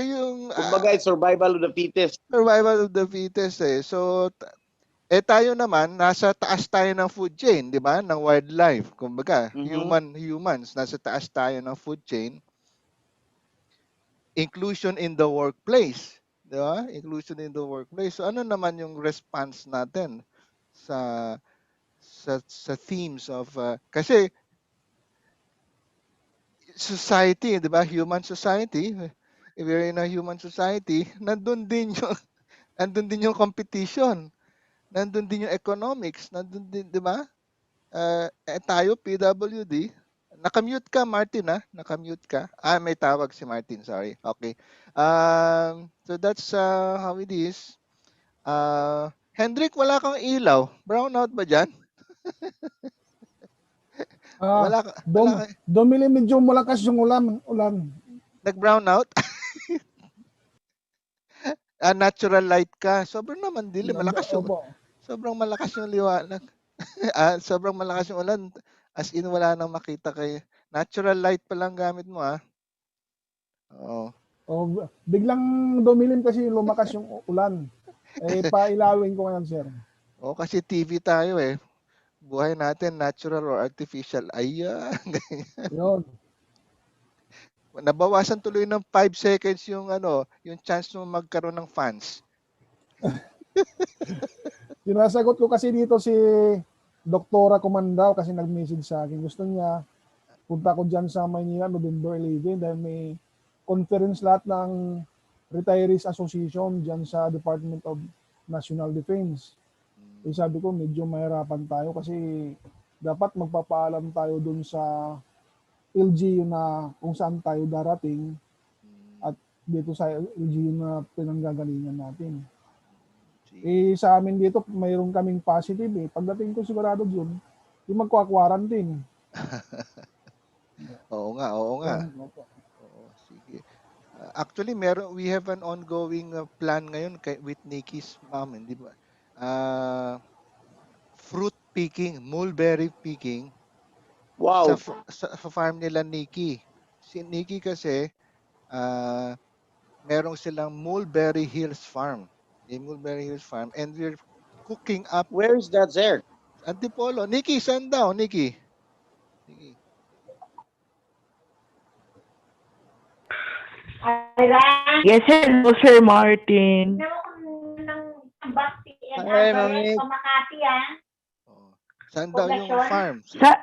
yung Kumbaga, it's survival of the fittest. survival of the fittest eh. So tayo naman nasa taas tayo ng food chain, 'di ba? Ng wildlife. Kumbaga, Mm-hmm. humans nasa taas tayo ng food chain. Inclusion in the workplace, 'di ba? Inclusion in the workplace. So ano naman yung response natin sa sa themes of kasi society, 'di ba? Human society. if you're in a human society, nandun din yung competition, nandun din yung economics, nandun din, di ba? Tayo, PWD, nakamute ka, Martin, ha? Nakamute ka. May tawag si Martin, sorry. Okay. So that's how it is. Hendrik, wala kang ilaw. Brownout ba dyan? Ah, Wala ka. Domili medyo malakas yung ulan. Nag-brown out? Natural light ka. Sobrang naman dilim. Opo. Sobrang malakas yung liwanag. Sobrang malakas yung ulan. As in, wala nang makita kay. Natural light pa lang gamit mo, ha? Oo. Biglang dumilim kasi lumakas yung ulan. Pailawin ko ngayon, sir. Kasi TV tayo, eh. Buhay natin, natural or artificial. Ayan. Yun. Nabawasan tuloy ng 5 seconds yung yung chance mo magkaroon ng fans. Sinasagot ko kasi dito si Doktora Kumandaw kasi nag-message sa akin. Gusto niya punta ko dyan sa Maynila November 11 dahil may conference lahat ng Retirees Association dyan sa Department of National Defense. Sabi ko medyo mahirapan tayo kasi dapat magpapaalam tayo dun sa LGU na kung saan tayo darating at dito sa LGU na pinanggagalingan natin. Sa amin dito, mayroon kaming positive eh. Pagdating ko sigurado dyan, yung magkwa-quarantine. Oo nga. Oo, sige. Actually, we have an ongoing plan ngayon with Nikki's mom, hindi ba? Fruit picking, mulberry picking sa, Wow. sa farm nila Nikki. Si Nikki kasi, merong silang Mulberry Hills Farm. Yung Mulberry Hills Farm. And we're cooking up. Where is that, sir? Antipolo. Nikki, saan daw? Nikki. Yes, hello, Sir Martin. Hi, Ma'am Nick. Saan daw yung farm? Sa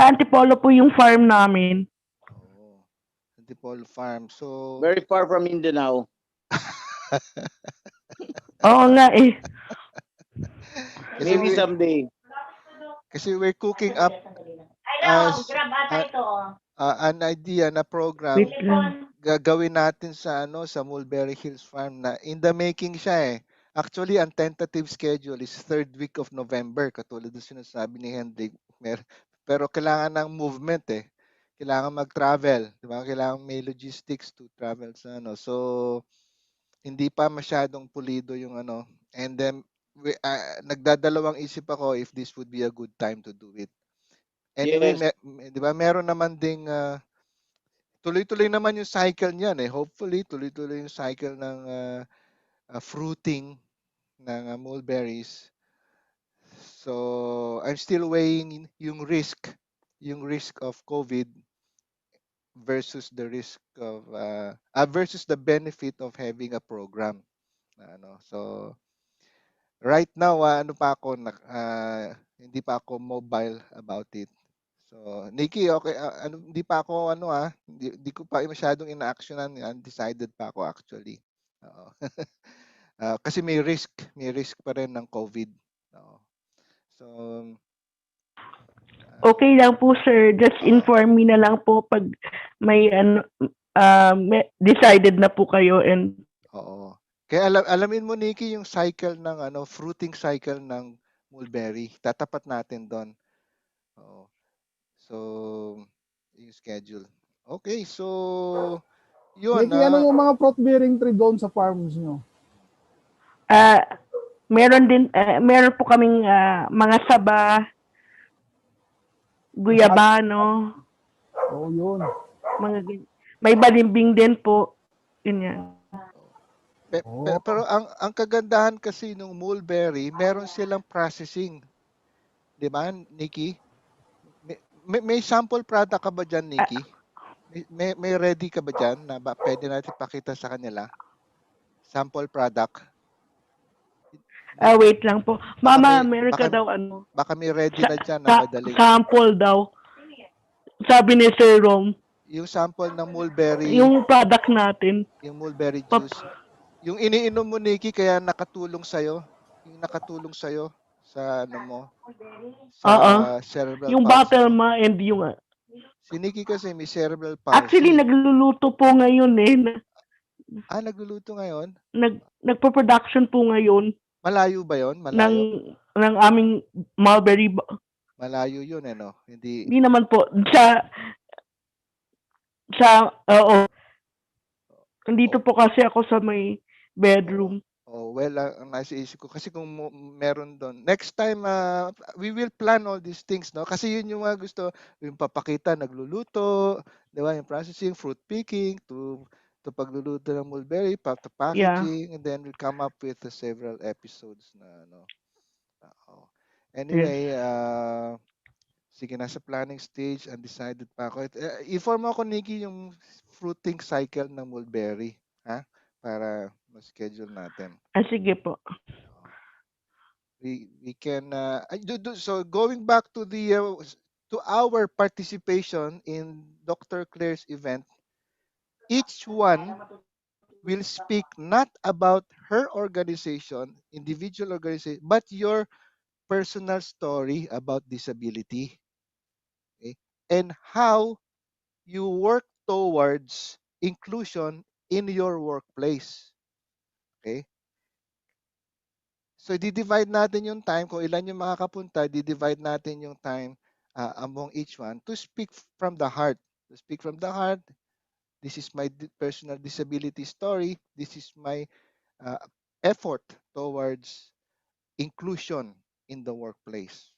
Antipolo po yung farm namin. Antipolo Farm. So, Very far from Mindanao. Oo nga eh. Maybe someday. Kasi we're cooking up as an idea na program. Wait lang. Gagawin natin sa sa Mulberry Hills Farm na in the making siya eh. Actually, ang tentative schedule is 3rd week of November, katulad ng sinasabi ni Hendrik. Pero kailangan ng movement eh. Kailangan mag-travel, di ba? Kailangan may logistics to travel sa So, hindi pa masyadong pulido yung And then, nagdadalawang isip ako if this would be a good time to do it. Anyway, Yes. di ba, meron naman ding tuloy-tuloy naman yung cycle niyan eh. Hopefully, tuloy-tuloy yung cycle ng fruiting ng mulberries. So, I'm still weighing yung risk of COVID versus the risk of versus the benefit of having a program. So, right now, hindi pa ako mobile about it. So, Nikki, okay, hindi pa ako hindi ko pa masyadong ina-actionan, undecided pa ako actually. Oo. Kasi may risk pa rin ng COVID. Oo. So, Okay lang po, sir. Just inform me na lang po pag may decided na po kayo and oo. Kaya alamin mo, Nikki, yung cycle ng fruiting cycle ng mulberry. Tatapat natin doon. Oo. So, yung schedule. Okay, so yun. Nikki, ano yung mga fruit-bearing tree doon sa farms nyo? meron po kaming mga saba, guyabano. Yun. May balimbing din po. Ganyan. Pero ang kagandahan kasi ng mulberry, meron silang processing. 'Di ba, Nikki? May sample product ka ba diyan, Nikki? May ready ka ba diyan na pwede natin pakita sa kanila? Sample product. Wait lang po. Mama, meron ka daw Baka may ready na diyan na madaling. Sample daw. Sabi ni Sir Rom. yung sample ng mulberry, Yung product natin. yung mulberry Pap juice, yung iniinom mo, Nikki, kaya nakatulong sa'yo, yung nakatulong sa'yo sa ano mo, sa Oo. cerebral Yung palsy bottle mo. ma and yung Si Nikki kasi may cerebral actually palsy. nagluluto po ngayon eh. Nagluluto ngayon? Nagpo-production po ngayon Malayo ba yon? ng Malayo? ng aming mulberry Malayo yun, eh, no? Hindi, Hindi naman po sa oo. Nandito oh, po kasi ako sa may oh, bedroom. well, ang nasa isip ko, kasi kung meron doon, next time, we will plan all these things, no? Kasi yun yung mga gusto, yung papakita, nagluluto, di ba? Yung processing, fruit picking, to pagluluto ng mulberry, to Yeah. packaging, and then we come up with several episodes na, ano. Yes. Anyway, sige, nasa planning stage, undecided pa ako. Inform mo ako, Nikki, yung fruiting cycle ng mulberry, ha? Para ma-schedule natin. Sige po. We can so going back to the to our participation in Dr. Claire's event, each one will speak not about her organization, individual organization, but your personal story about disability, okay? And how you work towards inclusion in your workplace. Okay? So, di-divide natin yung time. Kung ilan yung makakapunta, di-divide natin yung time among each one to speak from the heart. To speak from the heart, this is my personal disability story. This is my uh, effort towards inclusion in the workplace.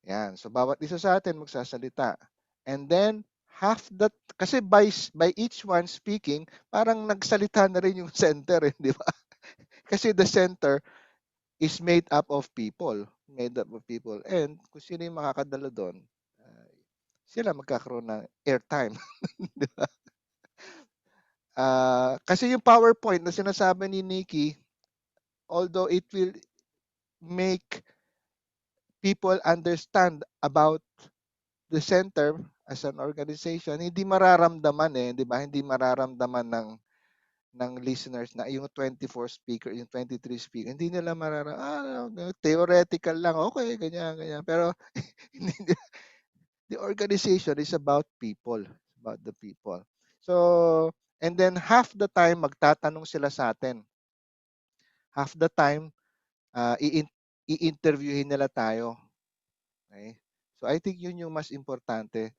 Yan. So, bawat isa sa atin magsasalita. And then, kasi by each one speaking, parang nagsalita na rin yung center, di ba? Kasi the center is made up of people. Made up of people. And kung sino yung makakadala doon, sila magkakaroon ng airtime. Di ba? Kasi yung PowerPoint na sinasabi ni Nikki, although it will make people understand about the center as an organization, hindi mararamdaman di ba? Hindi mararamdaman ng listeners na yung 24 speaker, yung 23 speaker, hindi nila theoretical lang, okay, ganyan, ganyan. Pero the organization is about people, about the people. So, and then half the time magtatanong sila sa atin. Half the time i-interviewin nila tayo. Okay? So I think yun yung mas importante,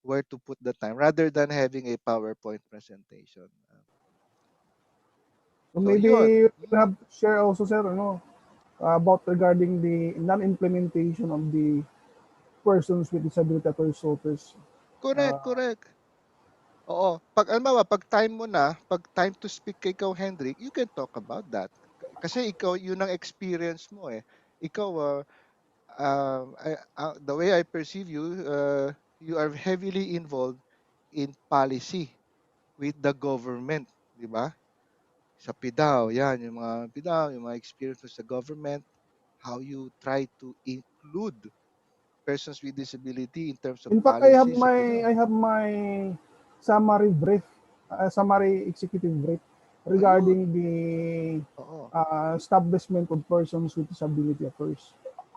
where to put the time rather than having a PowerPoint presentation. So So maybe yun. we'll have to share also, sir, about regarding the non-implementation of the persons with disability at resources. Correct, Uh, correct. Oo. Pag time mo na, pag time to speak kay ikaw, Hendrik, you can talk about that. Kasi ikaw, yun ang experience mo eh. Ikaw, the way I perceive you, you are heavily involved in policy with the government, di ba? Sa PIDAW, yan, yung mga PIDAW, yung mga experience mo sa government, how you try to include persons with disability in terms of in fact, policy sa PIDAW. I have my summary brief, summary executive brief Ayun. regarding the Oo. establishment of persons with disability affairs.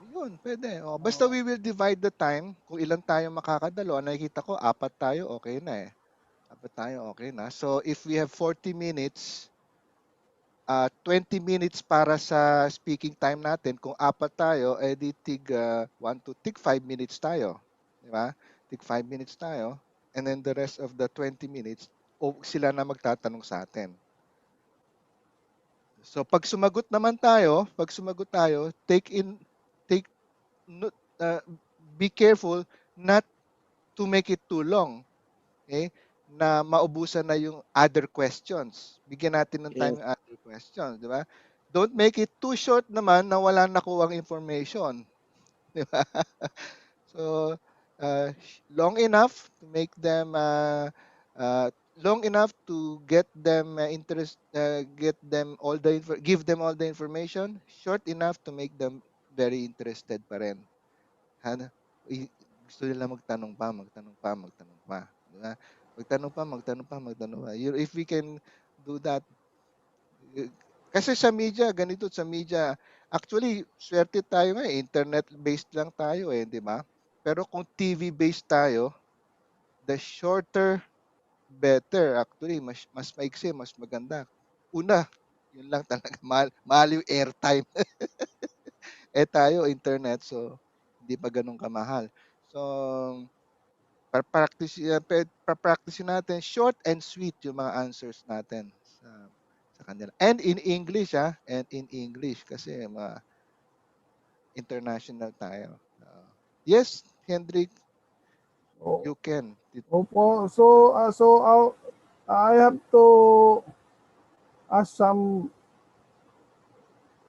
Yun, pwede. Basta we will divide the time. Kung ilan tayo makakadalo, nakikita ko, apat tayo, okay na eh. Apat tayo, okay na. So, if we have 40 minutes, 20 minutes para sa speaking time natin. Kung apat tayo, edi tig 5 minutes tayo. Di ba? Tig 5 minutes tayo. And then the rest of the 20 minutes, sila na magtatanong sa atin. So pag sumagot tayo, take be careful not to make it too long, okay? Na maubusan na yung other questions. Bigyan natin ng time Yes. yung other questions, di ba? Don't make it too short naman na wala nakuhang information, di ba? So, long enough to make them long enough to get them get them give them all the information, short enough to make them very interested pa rin. Ano? gusto nila magtanong pa, magtanong pa, magtanong pa, 'di ba? Magtanong pa, magtanong pa, magtanong pa. If we can do that, eh, kasi sa media, ganito sa media, actually, swerte tayo nga, internet-based lang tayo eh, di ba? Pero kung TV-based tayo, the shorter, better. Actually, mas maiksi, mas maganda. Una, yun lang talaga, mahal yung airtime. Eh tayo, internet, so hindi pa ganun kamahal. So, pa-practice natin short and sweet yung mga answers natin sa kanila. And in English and in English kasi mga international tayo. Yes, Hendrik, Oh, you can. opo. So I have to ask some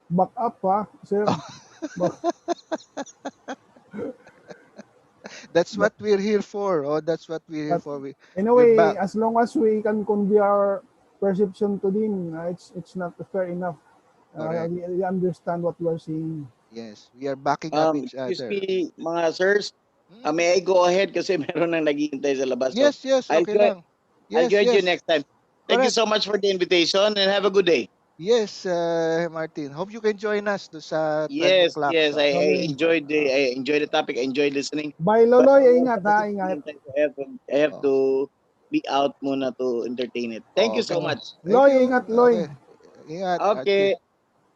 backup, sir. But, That's but what we're here for. Oh, that's what we're here but for. We're anyway, back. as long as we can convey our perception to them, it's not fair enough. Correct. We understand what you are saying. Yes, we are backing up each Excuse other. me, mga sirs. Hmm. May I go ahead kasi meron nang naghihintay sa labas. So, Yes, yes, I'll okay join, lang. I'll Yes, join you yes. next time. Thank you Correct. so much for the invitation and have a good day. Yes, Martin. Hope you can join us do sa 12 Yes, o'clock. yes. So, Okay. I enjoyed the topic. I enjoyed listening. Bye, But Loloy. meron Ingat, pa kasi ingat. naghihintay, so I have oh, to be out muna to entertain it. Thank you okay. so Oh. much. Thank Loy, you. ingat, Loy. Okay. Ingat, Martin. Okay.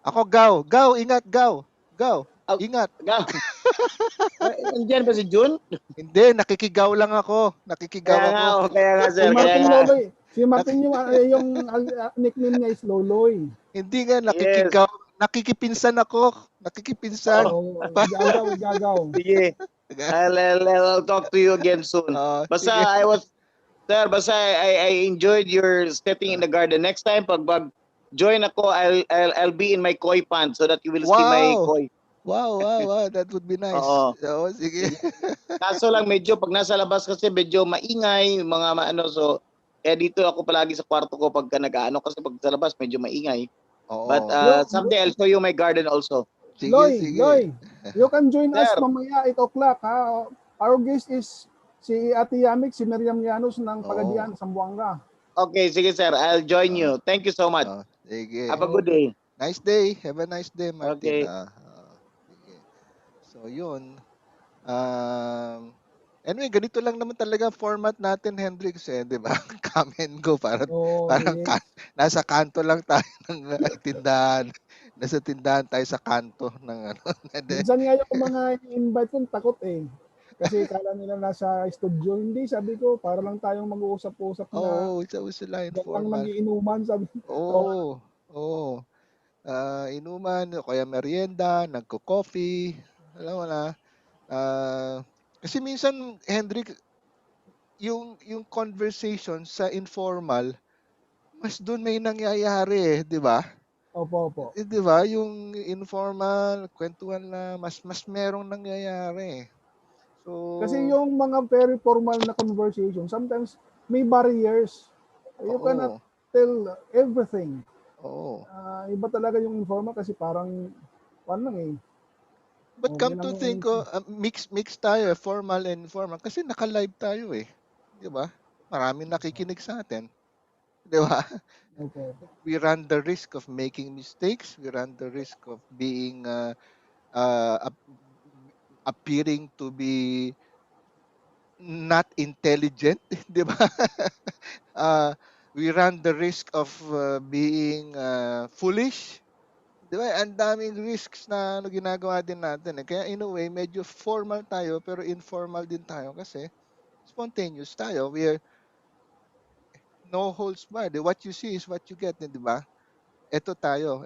Ako, Gaw. Gaw, ingat, Gaw. Gaw, Oh, ingat. go. Nandiyan ba si June? Hindi, nakikigaw lang ako. Nakikigaw ako. Kaya nga Si sir, kaya Martin nga. Loloy. Si Nak- Martin yung nickname niya is Loloy. hindi nga, Yes. nakikigaw. Nakikipinsan ako. Nakikipinsan. Oh, Oh, gagaw, gagaw. sige. I'll talk to you again soon. Basta Sige. I enjoyed your setting in Ah, the garden. Next time pag join ako, I'll be in my koi pants so that you will see my wow. koi. Wow, wow, wow. That would be nice. Oo. Oo, sige. Sige. Kaso lang medyo pag nasa labas kasi medyo maingay, mga maano so dito ako palagi sa kwarto ko pagka nag-aano kasi pag sa labas medyo maingay. But Oo. Yo, someday I'll show you my garden also. Sige, Loy, sige. Loy. You can join us Sir, mamaya 8 o'clock, ha? Our guest is si Ate Yamik, si Miriam Llanos ng Oo. Pagadian, Zamboanga. okay, sige sir, I'll join Ah, you. Thank you so much. sige. Have a good Okay. day. Nice day. Have a nice day, Martin. Okay. Sige. So, yun. Um, anyway, ganito lang naman talaga format natin, Hendrix, eh, di ba? Come and go. Parang, Oh, parang yes. nasa kanto lang tayo ng tindahan. Nasa tindahan tayo sa kanto ng ano. Hindi. Minsan nga yung mga invite ko, takot eh. Kasi kala nila nasa studio. Hindi, sabi ko, para lang tayong mag-uusap-usap na Oo, uso lang diyan lang informal. nagiinuman, sabi. Tawa. Oo, oo. Inuman o kaya merienda, nagko-coffee, alam mo na. Ah, kasi minsan, Hendrik, yung conversation sa informal, mas doon may nangyayari eh, 'di ba? Opo, opo. 'Di ba? Yung informal, kwentuhan na mas merong nangyayari. So, Kasi yung mga very formal na conversation, sometimes may barriers. You cannot oo, tell everything. oo. Iba talaga yung informal kasi parang, ano lang eh, But may come to think nangyayari. ko, mix tayo, formal and informal kasi naka-live tayo eh. 'Di ba? Maraming nakikinig sa atin, 'di ba? Opo. We run the risk of making mistakes. We run the risk of being appearing to be not intelligent, 'di ba? uh, we run the risk of being foolish, 'di ba? Ang daming risks na ano ginagawa din natin eh. Kaya in a way, medyo formal tayo pero informal din tayo kasi spontaneous tayo. We are no holds barred. What you see is what you get, eh, 'di ba? Eto tayo.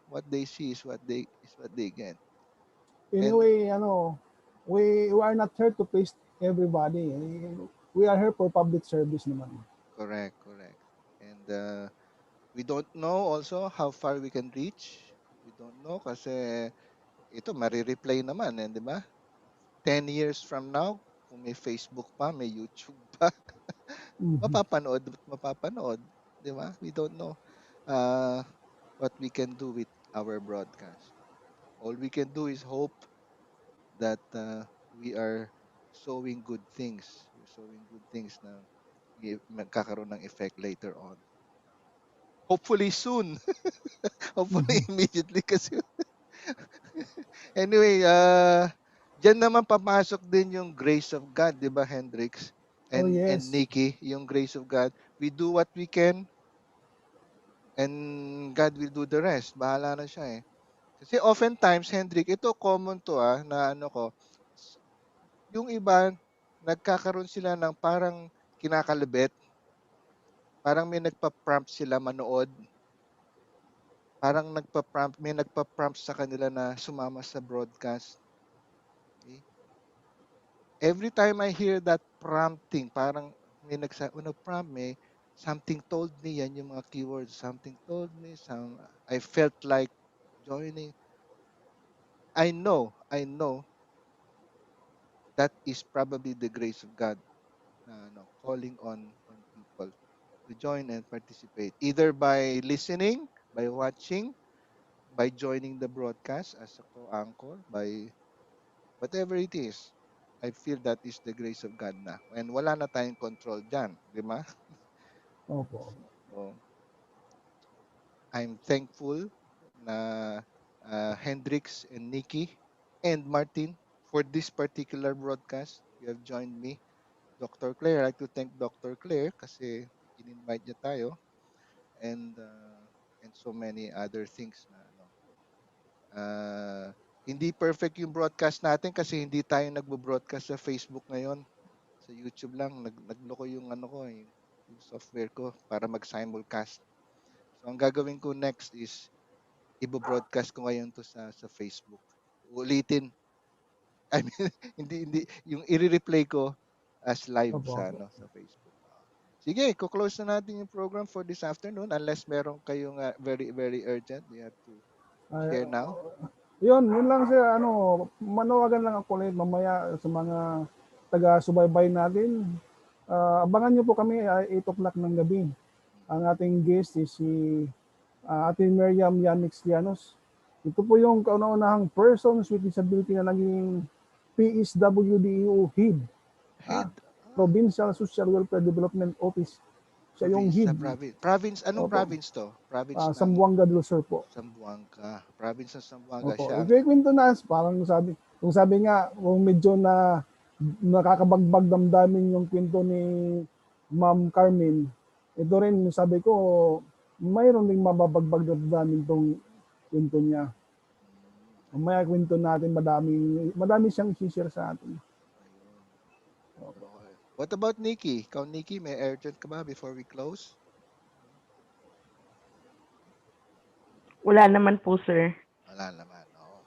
What they see is what they get. And Anyway, we are not here to please everybody. We are here for public service naman. correct, correct. And we don't know also how far we can reach. We don't know kasi ito mari-replay naman eh, 'di ba? 10 years from now, kung may Facebook pa, may YouTube pa, Mhm. mapapanood at mapapanood, 'di ba? We don't know uh, what we can do with our broadcast. All we can do is hope that we are sowing good things. You're sowing good things na magkakaroon ng effect later on. Hopefully soon. Hopefully immediately kasi. Anyway, diyan naman papasok din yung grace of God, 'di ba, Hendrix? Oh, And yes. Nikki, yung grace of God. We do what we can and God will do the rest. Bahala na siya eh. Kasi oftentimes, Hendrik, ito common to na ano ko, yung iba, nagkakaroon sila ng parang kinakalabit, parang may nagpa-prompt sila manood, parang may nagpa-prompt sa kanila na sumama sa broadcast. Okay? Every time I hear that prompting, parang may prompt me, something told me, yan yung mga keywords, something told me, I felt like joining. I know that is probably the grace of God na calling on people to join and participate either by listening, by watching, by joining the broadcast as a co-anchor, by whatever it is. I feel that is the grace of God na. And wala na tayong control dyan, di ba? Opo. So, I'm thankful na Hendrix and Nikki and Martin for this particular broadcast. You have joined me. Dr. Claire, I'd like to thank Dr. Claire kasi in-invite niya tayo and so many other things na uh, hindi perfect yung broadcast natin kasi hindi tayo nagbo-broadcast sa Facebook ngayon. Sa YouTube lang nagloko yung yung software ko para mag-simulcast. So ang gagawin ko next is ibo-broadcast ko ngayon to sa Facebook. Ulitin. I mean, hindi yung i-replay ko as live Opo, sa opo. sa Facebook. Sige, ko-close na natin yung program for this afternoon unless meron kayong very very urgent you have to Ay, share now. yun lang siya, manawagan lang ako ulit mamaya sa mga taga-subaybay natin. Abangan nyo po kami ay 8 o'clock ng gabi. Ang ating guest is si Ate Miriam Yanix Llanos. Ito po yung kauna-unahang persons with disability na naging PSWDO HID, Head. Provincial Social Welfare Development Office. Siya yung Province sa HID. province. Anong Opo. province to? Province ng Zamboanga del Sur po. Zamboanga. Province ng Zamboanga Opo. siya. Ikwento na, parang kung sabi nga, kung medyo na nakakabagbag damdamin yung kwento ni Ma'am Carmen, ito rin, sabi ko, mayroon ding mababagbag damdamin tong kwento niya. Mamaya kwento natin, madami siyang i-share sa atin. Ayun. Okay. What about Nikki? Ikaw, Nikki, may urgent ka ba before we close? Wala naman po, sir. Wala naman. Oo.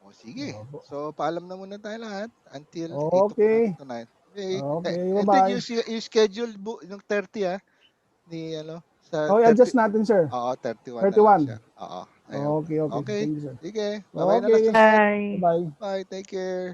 O sige. Opo. So, paalam na muna tayo lahat until 8 o'clock Okay. tonight. Okay. Okay, Hendrik, bye-bye. yung schedule yung 30 ni sa Okay, 30. adjust natin, sir. Oo, 31 na lang 31. siya. Oo. Ayun. Okay. Okay. Thank you, sir. Sige. Bye-bye na Okay. lahat. Bye. Bye-bye. Bye. Take care.